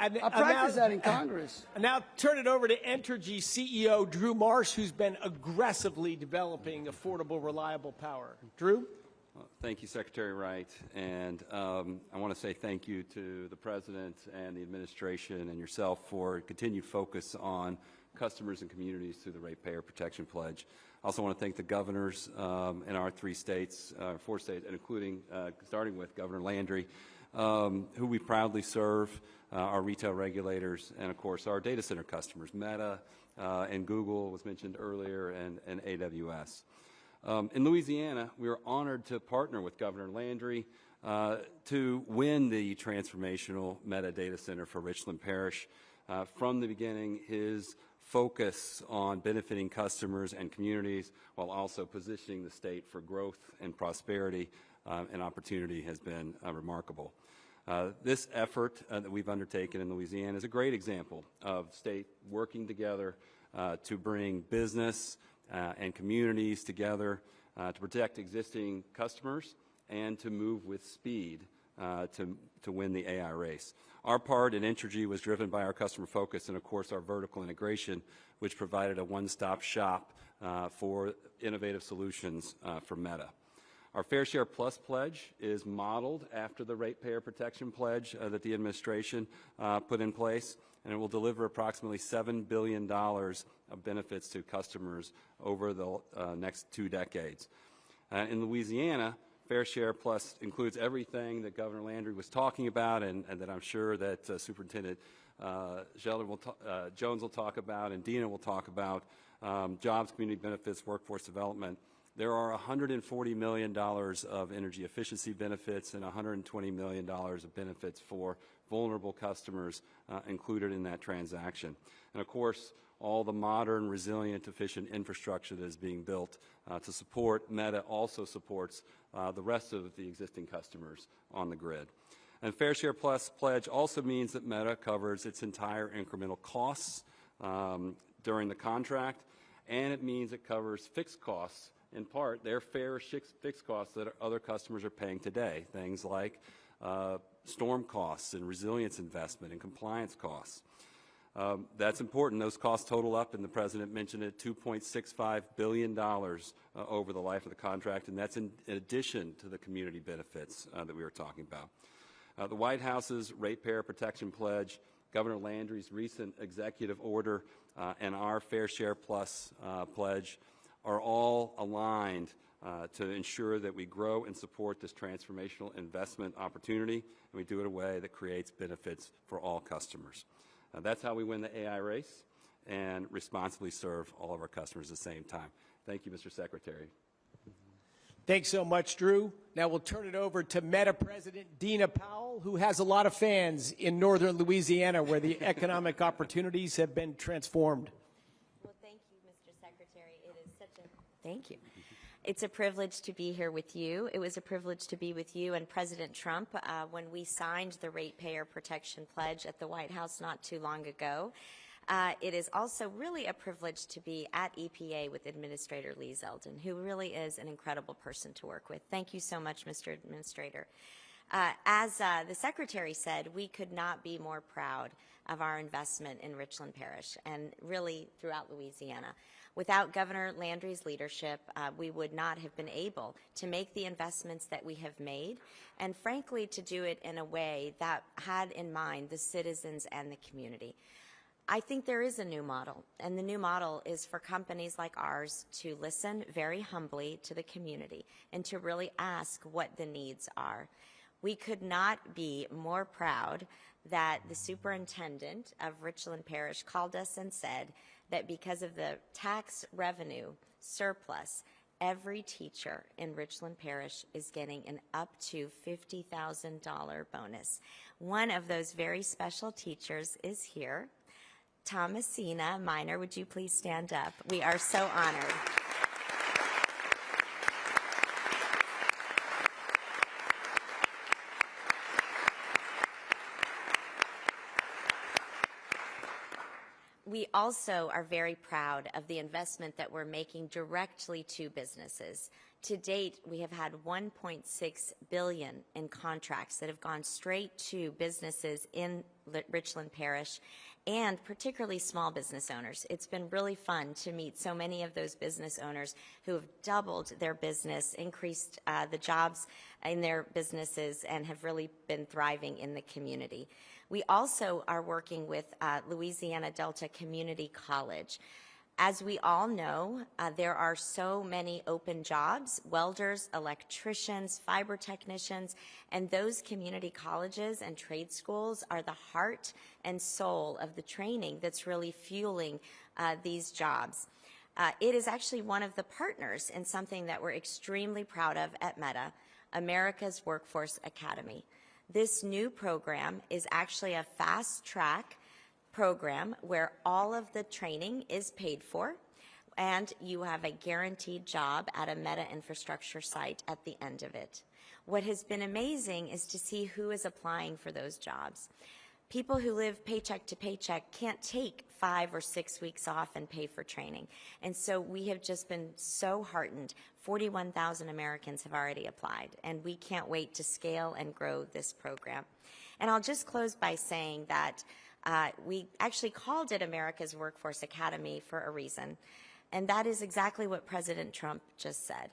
practiced that in Congress. I now turn it over to Entergy CEO Drew Marsh, who's been aggressively developing affordable, reliable power. Drew? Well, thank you, Secretary Wright. And I want to say thank you to the President and the administration and yourself for continued focus on customers and communities through the Ratepayer Protection Pledge. I also want to thank the governors in our 4 states, and including, starting with Governor Landry, who we proudly serve, our retail regulators, and of course our data center customers, Meta and Google was mentioned earlier, and AWS. In Louisiana, we are honored to partner with Governor Landry to win the transformational Meta data center for Richland Parish. From the beginning, his focus on benefiting customers and communities while also positioning the state for growth and prosperity and opportunity has been remarkable. This effort that we've undertaken in Louisiana is a great example of state working together to bring business and communities together to protect existing customers and to move with speed to win the AI race. Our part in Entergy was driven by our customer focus and, of course, our vertical integration, which provided a one-stop shop for innovative solutions for Meta. Our Fair Share Plus pledge is modeled after the Ratepayer Protection Pledge that the administration put in place, and it will deliver approximately $7 billion of benefits to customers over the next 2 decades. In Louisiana, Fair Share Plus includes everything that Governor Landry was talking about and that I'm sure that Superintendent Jones will talk about and Dina will talk about, jobs, community benefits, workforce development. There are $140 million of energy efficiency benefits and $120 million of benefits for vulnerable customers included in that transaction. And of course, all the modern, resilient, efficient infrastructure that is being built to support Meta also supports the rest of the existing customers on the grid. And Fair Share Plus pledge also means that Meta covers its entire incremental costs during the contract, and it means it covers fixed costs in part, their fair fixed costs that other customers are paying today, things like storm costs and resilience investment and compliance costs. That's important. Those costs total up, and the President mentioned it, $2.65 billion over the life of the contract, and that's in addition to the community benefits that we were talking about. The White House's Ratepayer Protection Pledge, Governor Landry's recent executive order, and our Fair Share Plus pledge are all aligned to ensure that we grow and support this transformational investment opportunity, and we do it in a way that creates benefits for all customers. That's how we win the AI race and responsibly serve all of our customers at the same time. Thank you, Mr. Secretary. Thanks so much, Drew. Now we'll turn it over to Meta President Dina Powell, who has a lot of fans in northern Louisiana where the economic opportunities have been transformed. Well, thank you, Mr. Secretary. It is such a thank you. It's a privilege to be here with you. It was a privilege to be with you and President Trump when we signed the Ratepayer Protection Pledge at the White House not too long ago. It is also really a privilege to be at EPA with Administrator Lee Zeldin, who really is an incredible person to work with. Thank you so much, Mr. Administrator. As the Secretary said, we could not be more proud of our investment in Richland Parish and really throughout Louisiana. Without Governor Landry's leadership, we would not have been able to make the investments that we have made, and frankly, to do it in a way that had in mind the citizens and the community. I think there is a new model, and the new model is for companies like ours to listen very humbly to the community and to really ask what the needs are. We could not be more proud that the superintendent of Richland Parish called us and said that because of the tax revenue surplus, every teacher in Richland Parish is getting an up to $50,000 bonus. One of those very special teachers is here. Thomasina Minor, would you please stand up? We are so honored. We also are very proud of the investment that we're making directly to businesses. To date, we have had $1.6 billion in contracts that have gone straight to businesses in Richland Parish, and particularly small business owners. It's been really fun to meet so many of those business owners who have doubled their business, increased the jobs in their businesses, and have really been thriving in the community. We also are working with Louisiana Delta Community College. As we all know, there are so many open jobs, welders, electricians, fiber technicians, and those community colleges and trade schools are the heart and soul of the training that's really fueling these jobs. It is actually one of the partners in something that we're extremely proud of at Meta, America's Workforce Academy. This new program is actually a fast-track program where all of the training is paid for, and you have a guaranteed job at a Meta infrastructure site at the end of it. What has been amazing is to see who is applying for those jobs. People who live paycheck to paycheck can't take 5 or 6 weeks off and pay for training. And so we have just been so heartened. 41,000 Americans have already applied, and we can't wait to scale and grow this program. And I'll just close by saying that we actually called it America's Workforce Academy for a reason, and that is exactly what President Trump just said,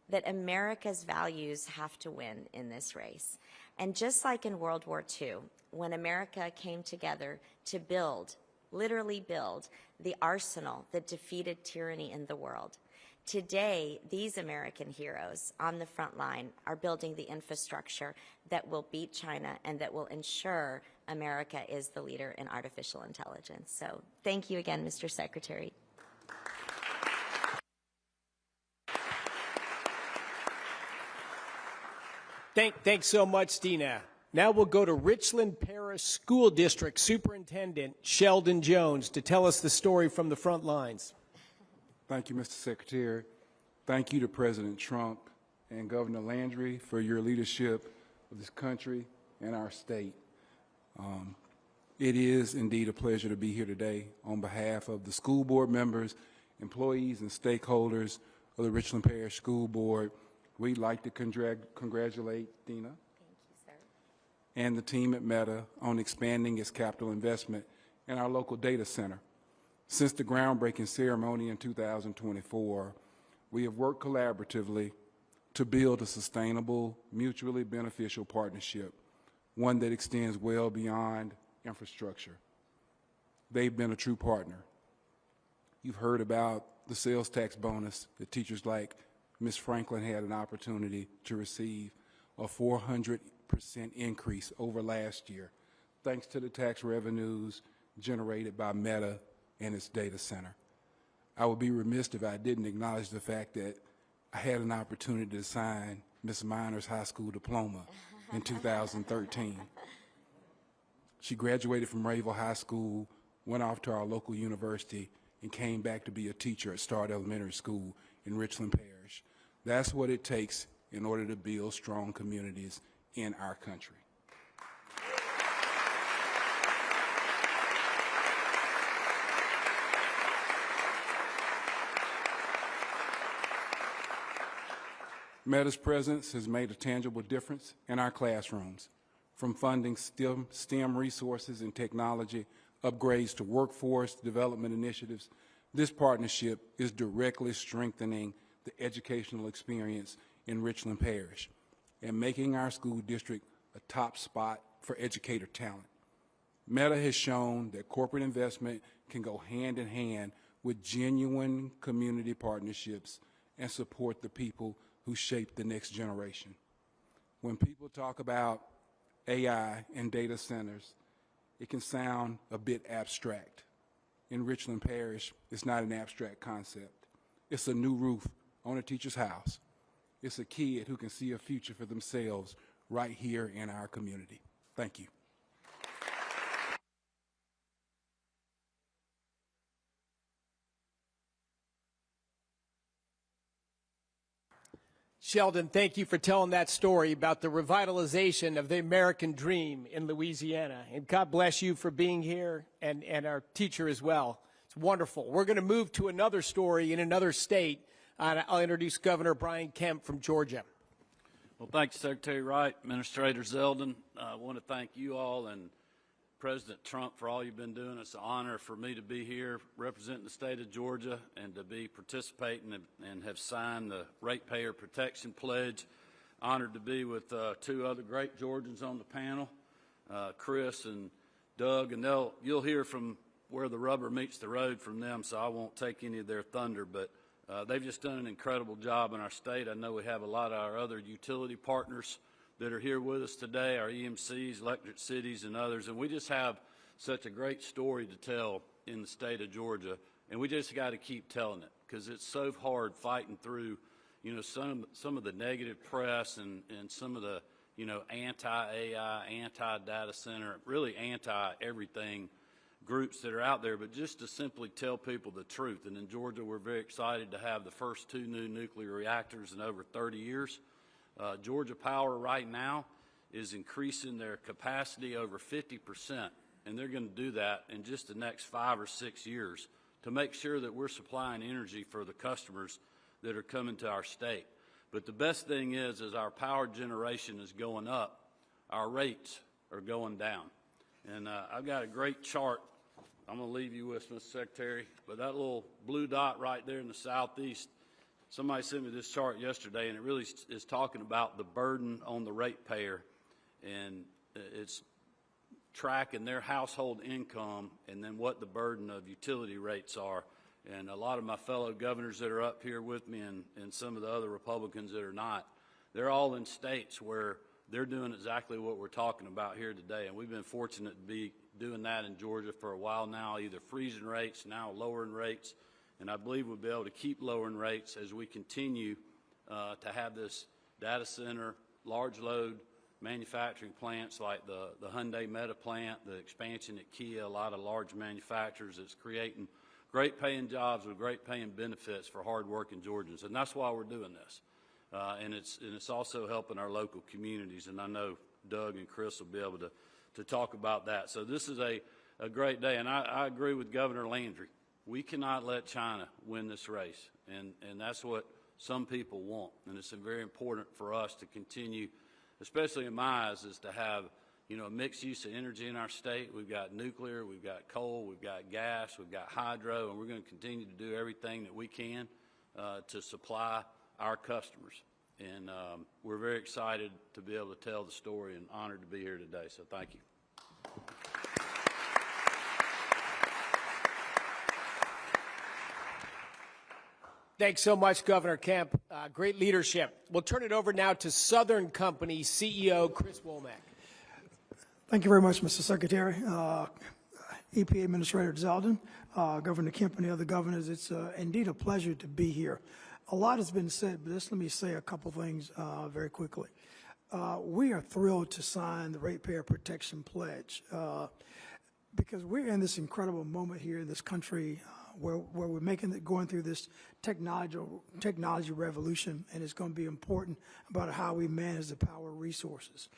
that America's values have to win in this race. And just like in World War II, when America came together to build, literally build, the arsenal that defeated tyranny in the world, today, these American heroes on the front line are building the infrastructure that will beat China and that will ensure America is the leader in artificial intelligence. So thank you again, Mr. Secretary. Thanks so much, Dina. Now we'll go to Richland Parish School District Superintendent Sheldon Jones to tell us the story from the front lines. Thank you, Mr. Secretary. Thank you to President Trump and Governor Landry for your leadership of this country and our state. It is indeed a pleasure to be here today on behalf of the school board members, employees, and stakeholders of the Richland Parish School Board, we'd like to congratulate Dina and the team at Meta on expanding its capital investment in our local data center. Since the groundbreaking ceremony in 2024, we have worked collaboratively to build a sustainable, mutually beneficial partnership, one that extends well beyond infrastructure. They've been a true partner. You've heard about the sales tax bonus that teachers like Ms. Franklin had an opportunity to receive, a 400% increase over last year, thanks to the tax revenues generated by Meta and its data center. I would be remiss if I didn't acknowledge the fact that I had an opportunity to sign Ms. Minor's high school diploma in 2013. She graduated from Rayville High School, went off to our local university, and came back to be a teacher at Start Elementary School in Richland Parish. That's what it takes in order to build strong communities in our country. Meta's presence has made a tangible difference in our classrooms, from funding STEM resources and technology, upgrades to workforce development initiatives. This partnership is directly strengthening the educational experience in Richland Parish and making our school district a top spot for educator talent. Meta has shown that corporate investment can go hand in hand with genuine community partnerships and support the people who shape the next generation. When people talk about AI and data centers, it can sound a bit abstract. In Richland Parish, it's not an abstract concept. It's a new roof on a teacher's house. It's a kid who can see a future for themselves right here in our community. Thank you. Sheldon, thank you for telling that story about the revitalization of the American dream in Louisiana. And God bless you for being here, and our teacher as well. It's wonderful. We're going to move to another story in another state. I'll introduce Governor Brian Kemp from Georgia. Well, thank you, Secretary Wright, Administrator Zeldin. I want to thank you all and President Trump for all you've been doing. It's an honor for me to be here representing the state of Georgia and to be participating and have signed the Ratepayer Protection Pledge. Honored to be with two other great Georgians on the panel, Chris and Doug, and you'll hear from where the rubber meets the road from them, so I won't take any of their thunder, but they've just done an incredible job in our state. I know we have a lot of our other utility partners that are here with us today, our EMCs, electric cities, and others, and we just have such a great story to tell in the state of Georgia, and we just got to keep telling it because it's so hard fighting through, some of the negative press and some of the, anti-AI, anti-data center, really anti-everything groups that are out there, but just to simply tell people the truth. And in Georgia, we're very excited to have the first 2 new nuclear reactors in over 30 years. Georgia Power right now is increasing their capacity over 50%, and they're going to do that in just the next 5 or 6 years to make sure that we're supplying energy for the customers that are coming to our state. But the best thing is our power generation is going up, our rates are going down. And I've got a great chart I'm going to leave you with, Mr. Secretary, but that little blue dot right there in the southeast, somebody sent me this chart yesterday, and it really is talking about the burden on the ratepayer, and it's tracking their household income and then what the burden of utility rates are. And a lot of my fellow governors that are up here with me and some of the other Republicans that are not, they're all in states where they're doing exactly what we're talking about here today. And we've been fortunate to be doing that in Georgia for a while now, either freezing rates, now lowering rates. And I believe we'll be able to keep lowering rates as we continue to have this data center, large load manufacturing plants like the Hyundai Meta plant, the expansion at Kia, a lot of large manufacturers that's creating great paying jobs with great paying benefits for hardworking Georgians. And that's why we're doing this. And it's also helping our local communities. And I know Doug and Chris will be able to talk about that. So this is a great day. And I agree with Governor Landry. We cannot let China win this race, and that's what some people want. And it's very important for us to continue, especially in my eyes, is to have, a mixed use of energy in our state. We've got nuclear, we've got coal, we've got gas, we've got hydro, and we're going to continue to do everything that we can to supply our customers. And we're very excited to be able to tell the story and honored to be here today. So thank you. Thanks so much, Governor Kemp. Great leadership. We'll turn it over now to Southern Company CEO Chris Womack. Thank you very much, Mr. Secretary. EPA Administrator Zeldin, Governor Kemp, and the other governors, it's indeed a pleasure to be here. A lot has been said, but let me say a couple things very quickly. We are thrilled to sign the Ratepayer Protection Pledge because we're in this incredible moment here in this country where we're going through this technology revolution, and it's going to be important about how we manage the power resources.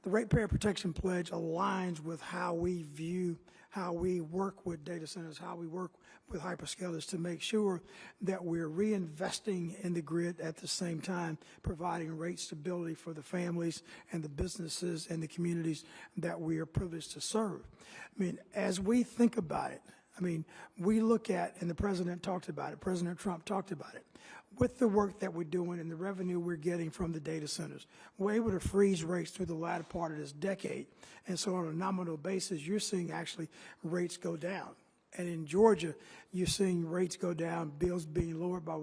The Ratepayer Protection Pledge aligns with how we view, how we work with data centers, how we work with hyperscalers to make sure that we're reinvesting in the grid at the same time, providing rate stability for the families and the businesses and the communities that we are privileged to serve. I mean, as we think about it, we look at, and the President talked about it, President Trump talked about it, with the work that we're doing and the revenue we're getting from the data centers, we're able to freeze rates through the latter part of this decade. And so on a nominal basis, you're seeing actually rates go down. And in Georgia, you're seeing rates go down, bills being lowered by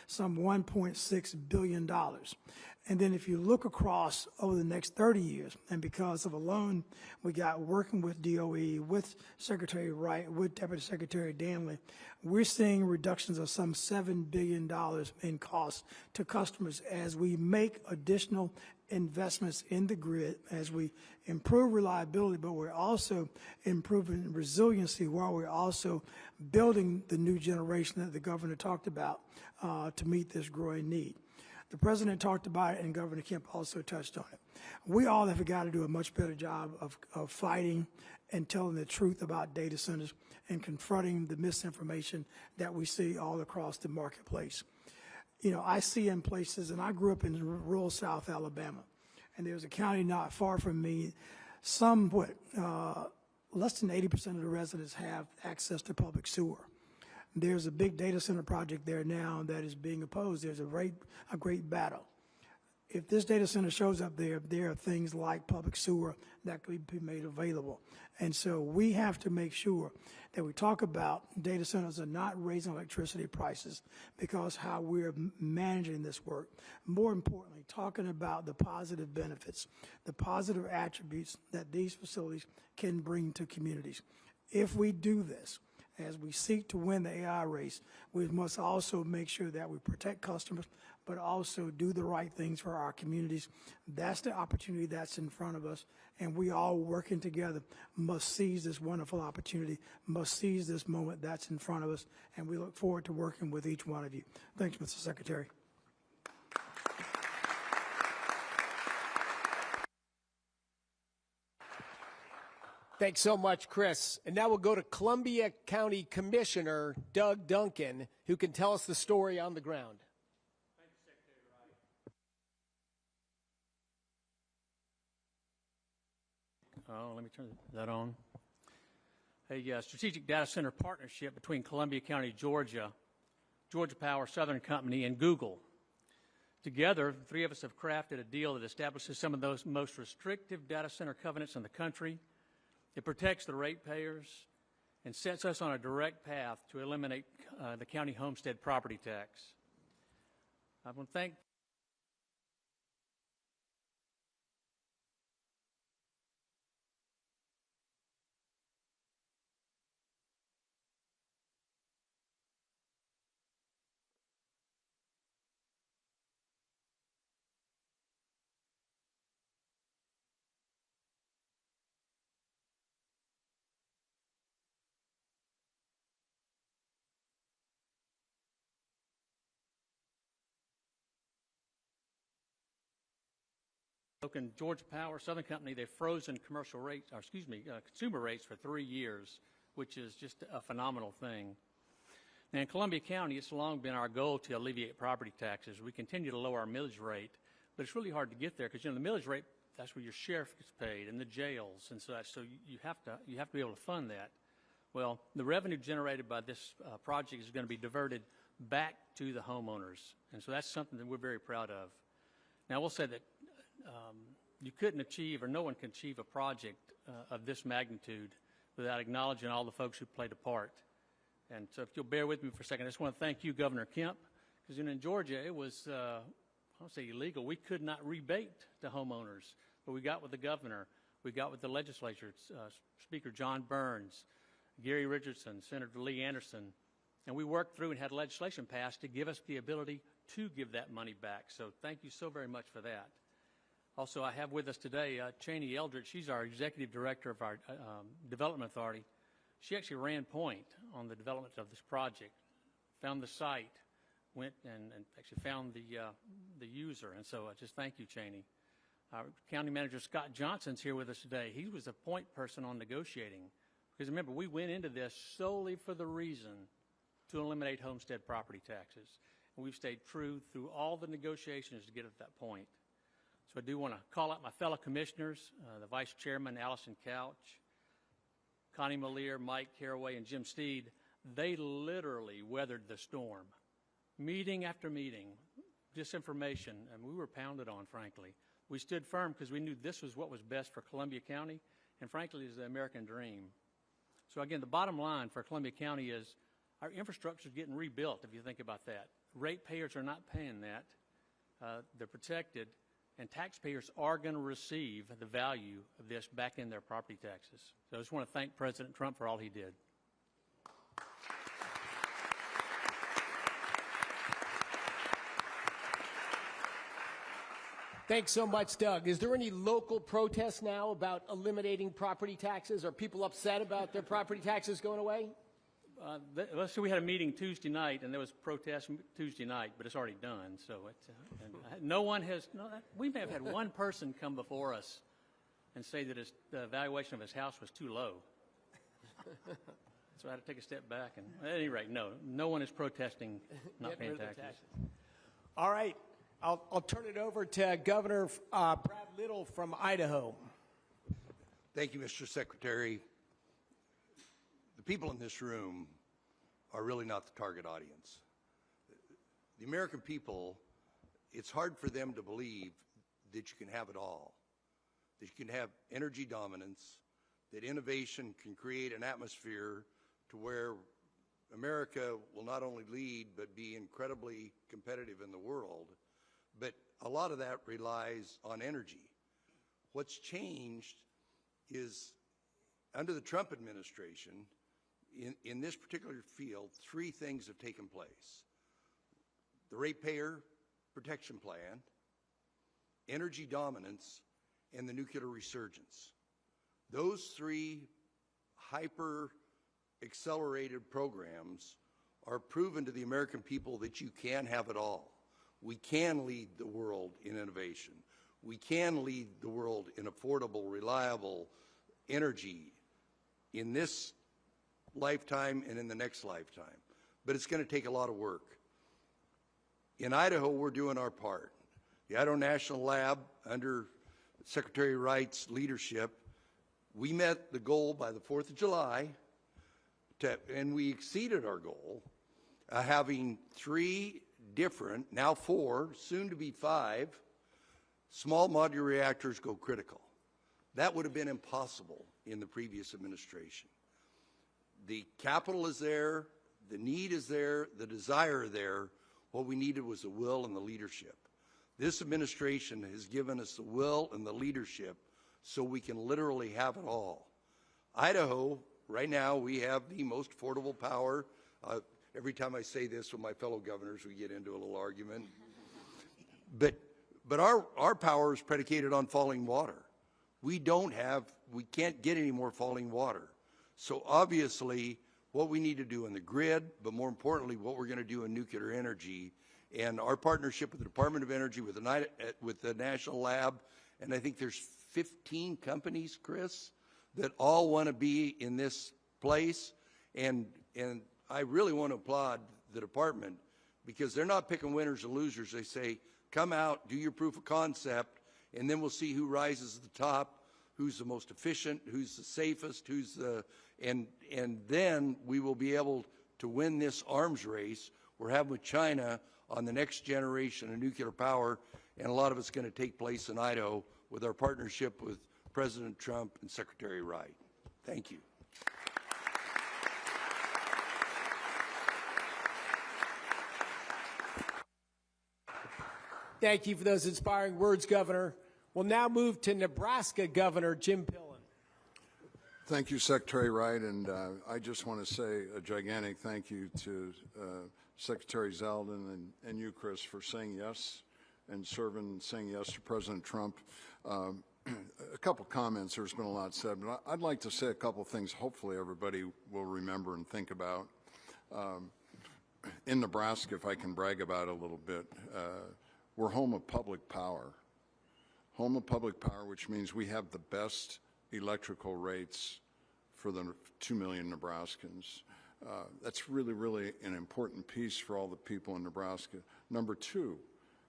some $1.6 billion. And then if you look across over the next 30 years, and because of a loan we got working with DOE, with Secretary Wright, with Deputy Secretary Danley, we're seeing reductions of some $7 billion in costs to customers as we make additional investments in the grid, as we improve reliability, but we're also improving resiliency while we're also building the new generation that the governor talked about to meet this growing need. The President talked about it, and Governor Kemp also touched on it. We all have got to do a much better job of fighting and telling the truth about data centers and confronting the misinformation that we see all across the marketplace. I see in places, and I grew up in rural South Alabama, and there's a county not far from me, less than 80% of the residents have access to public sewer. There's a big data center project there now that is being opposed. There's a great battle. If this data center shows up there, there are things like public sewer that could be made available. And so we have to make sure that we talk about data centers are not raising electricity prices because how we're managing this work. More importantly, talking about the positive benefits, the positive attributes that these facilities can bring to communities. If we do this, as we seek to win the AI race, we must also make sure that we protect customers, but also do the right things for our communities. That's the opportunity that's in front of us, and we all working together must seize this wonderful opportunity, must seize this moment that's in front of us, and we look forward to working with each one of you. Thanks, Mr. Secretary. Thanks so much, Chris. And now we'll go to Columbia County Commissioner Doug Duncan, who can tell us the story on the ground. Thank you, Secretary Wright. Oh, let me turn that on. A strategic data center partnership between Columbia County, Georgia, Georgia Power, Southern Company, and Google. Together, the three of us have crafted a deal that establishes some of those most restrictive data center covenants in the country. It protects the ratepayers and sets us on a direct path to eliminate the county homestead property tax. I want to thank Georgia Power, Southern Company. They've frozen commercial rates, consumer rates for 3 years, which is just a phenomenal thing. Now, in Columbia County, it's long been our goal to alleviate property taxes. We continue to lower our millage rate, but it's really hard to get there because, you know, the millage rate, that's where your sheriff gets paid and the jails and such. So you have to be able to fund that. Well, the revenue generated by this project is going to be diverted back to the homeowners, and so that's something that we're very proud of. Now, I will say that you couldn't achieve, or no one can achieve, a project of this magnitude without acknowledging all the folks who played a part. And so if you'll bear with me for a second, I just want to thank you, Governor Kemp, because in Georgia it was, I don't say illegal, we could not rebate to homeowners, but we got with the governor, we got with the legislature, Speaker John Burns, Gary Richardson, Senator Lee Anderson, and we worked through and had legislation passed to give us the ability to give that money back. So thank you so very much for that. Also, I have with us today Cheney Eldridge. She's our executive director of our development authority. She actually ran point on the development of this project, found the site, went and actually found the user. And so I just thank you, Cheney. Our County Manager Scott Johnson's here with us today. He was a point person on negotiating. Because remember, we went into this solely for the reason to eliminate homestead property taxes. And we've stayed true through all the negotiations to get at that point. So I do want to call out my fellow commissioners, the Vice Chairman, Allison Couch, Connie Malier, Mike Caraway, and Jim Steed. They literally weathered the storm. Meeting after meeting, disinformation, and we were pounded on, frankly. We stood firm because we knew this was what was best for Columbia County, and frankly, is the American dream. So again, the bottom line for Columbia County is our infrastructure is getting rebuilt, if you think about that. Ratepayers are not paying that. They're protected, and taxpayers are going to receive the value of this back in their property taxes. So I just want to thank President Trump for all he did. Thanks so much, Doug. Is there any local protest now about eliminating property taxes? Are people upset about their property taxes going away? So we had a meeting Tuesday night, and there was protest Tuesday night, but it's already done. So no one has. We may have had one person come before us and say that the valuation of his house was too low. So I had to take a step back. And at any rate, no one is protesting not paying taxes. All right. I'll turn it over to Governor Brad Little from Idaho. Thank you, Mr. Secretary. The people in this room are really not the target audience. The American people, it's hard for them to believe that you can have it all, that you can have energy dominance, that innovation can create an atmosphere to where America will not only lead but be incredibly competitive in the world. But a lot of that relies on energy. What's changed is under the Trump administration, in this particular field, three things have taken place. The Ratepayer Protection Plan, energy dominance, and the nuclear resurgence. Those three hyper-accelerated programs are proven to the American people that you can have it all. We can lead the world in innovation. We can lead the world in affordable, reliable energy in this lifetime and in the next lifetime. But it's going to take a lot of work. In Idaho, we're doing our part. The Idaho National Lab, under Secretary Wright's leadership, we met the goal by the 4th of July, and we exceeded our goal, having 3 different, now 4, soon to be 5, small modular reactors go critical. That would have been impossible in the previous administration. The capital is there, the need is there, the desire is there. What we needed was the will and the leadership. This administration has given us the will and the leadership so we can literally have it all. Idaho, right now, we have the most affordable power. Every time I say this with my fellow governors, we get into a little argument. But our power is predicated on falling water. We can't get any more falling water. So obviously, what we need to do in the grid, but more importantly, what we're going to do in nuclear energy, and our partnership with the Department of Energy, with the National Lab, and I think there's 15 companies, Chris, that all want to be in this place, and I really want to applaud the department because they're not picking winners or losers. They say, come out, do your proof of concept, and then we'll see who rises to the top, who's the most efficient, who's the safest, who's the, and then we will be able to win this arms race we're having with China on the next generation of nuclear power, and a lot of it's going to take place in Idaho with our partnership with President Trump and Secretary Wright. Thank you. Thank you for those inspiring words, Governor. We'll now move to Nebraska Governor Jim Pillen. Thank you, Secretary Wright, and I just want to say a gigantic thank you to Secretary Zeldin and you, Chris, for saying yes and saying yes to President Trump. A couple comments. There's been a lot said, but I'd like to say a couple things hopefully everybody will remember and think about. In Nebraska, if I can brag about it a little bit, we're home of public power. Home of public power, which means we have the best electrical rates for the 2 million Nebraskans. That's really, really an important piece for all the people in Nebraska. Number two,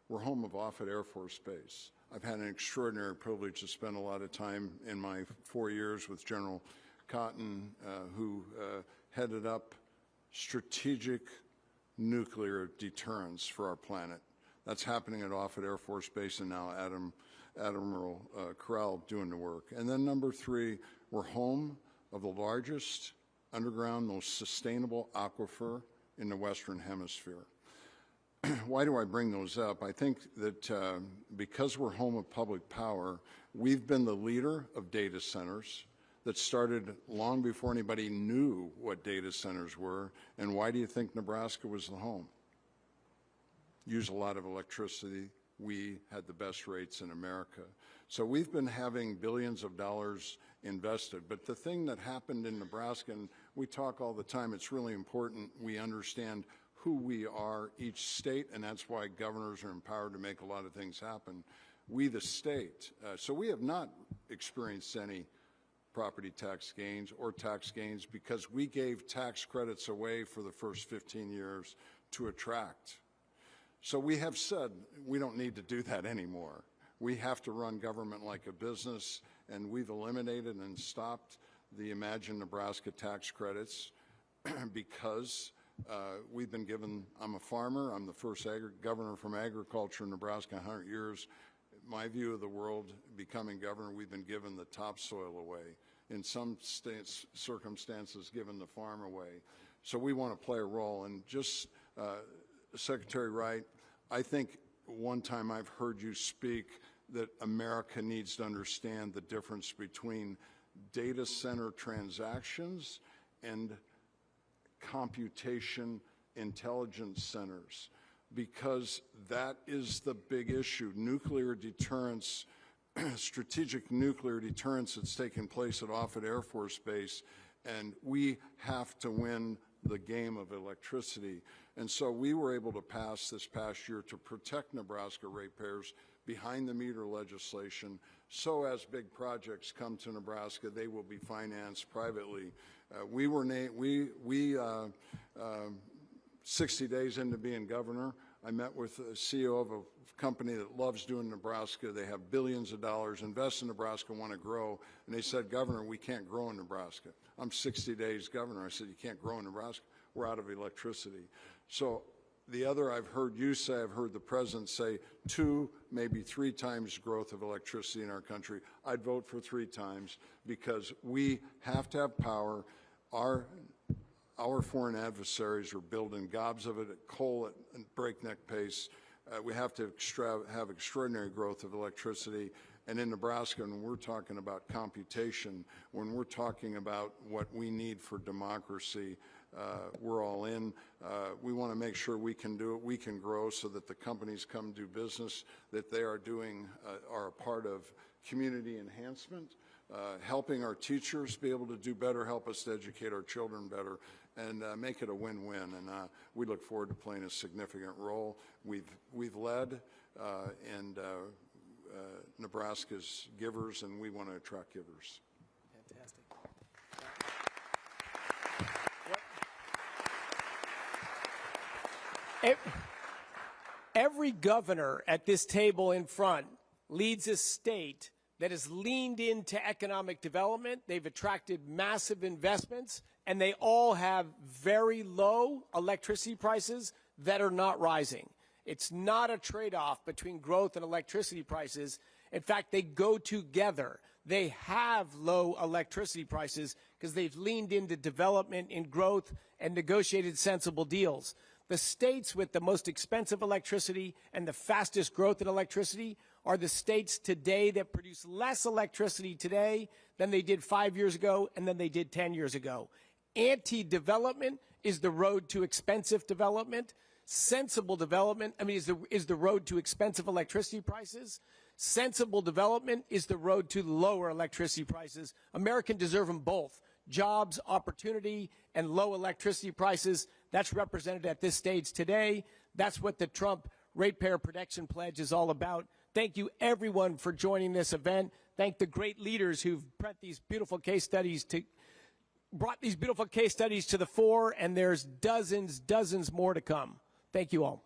we're home of Offutt Air Force Base. I've had an extraordinary privilege to spend a lot of time in my 4 years with General Cotton, who headed up strategic nuclear deterrence for our planet. That's happening at Offutt Air Force Base, and now Admiral Corral doing the work. And then number three, we're home of the largest underground, most sustainable aquifer in the Western Hemisphere. Why do I bring those up? I think that because we're home of public power, we've been the leader of data centers that started long before anybody knew what data centers were. And why do you think Nebraska was the home? Use a lot of electricity. We had the best rates in America. So we've been having billions of dollars invested. But the thing that happened in Nebraska, and we talk all the time, it's really important we understand who we are, each state, and that's why governors are empowered to make a lot of things happen. We, the state. So we have not experienced any property tax gains or tax gains because we gave tax credits away for the first 15 years to attract. So we have said we don't need to do that anymore. We have to run government like a business, and we've eliminated and stopped the Imagine Nebraska tax credits because we've been given, I'm a farmer, I'm the first governor from agriculture in Nebraska in 100 years. My view of the world, becoming governor, we've been given the topsoil away. In some circumstances, given the farm away. So we want to play a role. And just, Secretary Wright, I think one time I've heard you speak that America needs to understand the difference between data center transactions and computation intelligence centers, because that is the big issue. Nuclear deterrence, strategic nuclear deterrence that's taken place at Offutt Air Force Base, and we have to win the game of electricity. And so we were able to pass this past year to protect Nebraska ratepayers behind the meter legislation, so as big projects come to Nebraska, they will be financed privately. 60 days into being governor, I met with the CEO of a company that loves doing Nebraska. They have billions of dollars, invest in Nebraska, want to grow. And they said, Governor, we can't grow in Nebraska. I'm 60 days governor. I said, you can't grow in Nebraska. We're out of electricity. So the other I've heard you say, I've heard the president say 2, maybe 3 times growth of electricity in our country. I'd vote for 3 times because we have to have power. Our foreign adversaries are building gobs of it at coal at breakneck pace. We have to have extraordinary growth of electricity. And in Nebraska, when we're talking about computation, when we're talking about what we need for democracy, we're all in. We want to make sure we can do it, we can grow so that the companies come do business, that they are a part of community enhancement, helping our teachers be able to do better, help us to educate our children better, and make it a win-win. And we look forward to playing a significant role. We've led, and Nebraska's givers, and we want to attract givers. Fantastic. Every governor at this table in front leads a state that has leaned into economic development. They've attracted massive investments, and they all have very low electricity prices that are not rising. It's not a trade-off between growth and electricity prices. In fact, they go together. They have low electricity prices because they've leaned into development and growth and negotiated sensible deals. The states with the most expensive electricity and the fastest growth in electricity are the states today that produce less electricity today than they did 5 years ago and than they did 10 years ago. Anti-development is the road to expensive development. Sensible development, is the road to expensive electricity prices. Sensible development is the road to lower electricity prices. Americans deserve them both. Jobs, opportunity, and low electricity prices. That's represented at this stage today. That's what the Trump Ratepayer Protection Pledge is all about. Thank you, everyone, for joining this event. Thank the great leaders who've brought these beautiful case studies to the fore, and there's dozens more to come. Thank you all.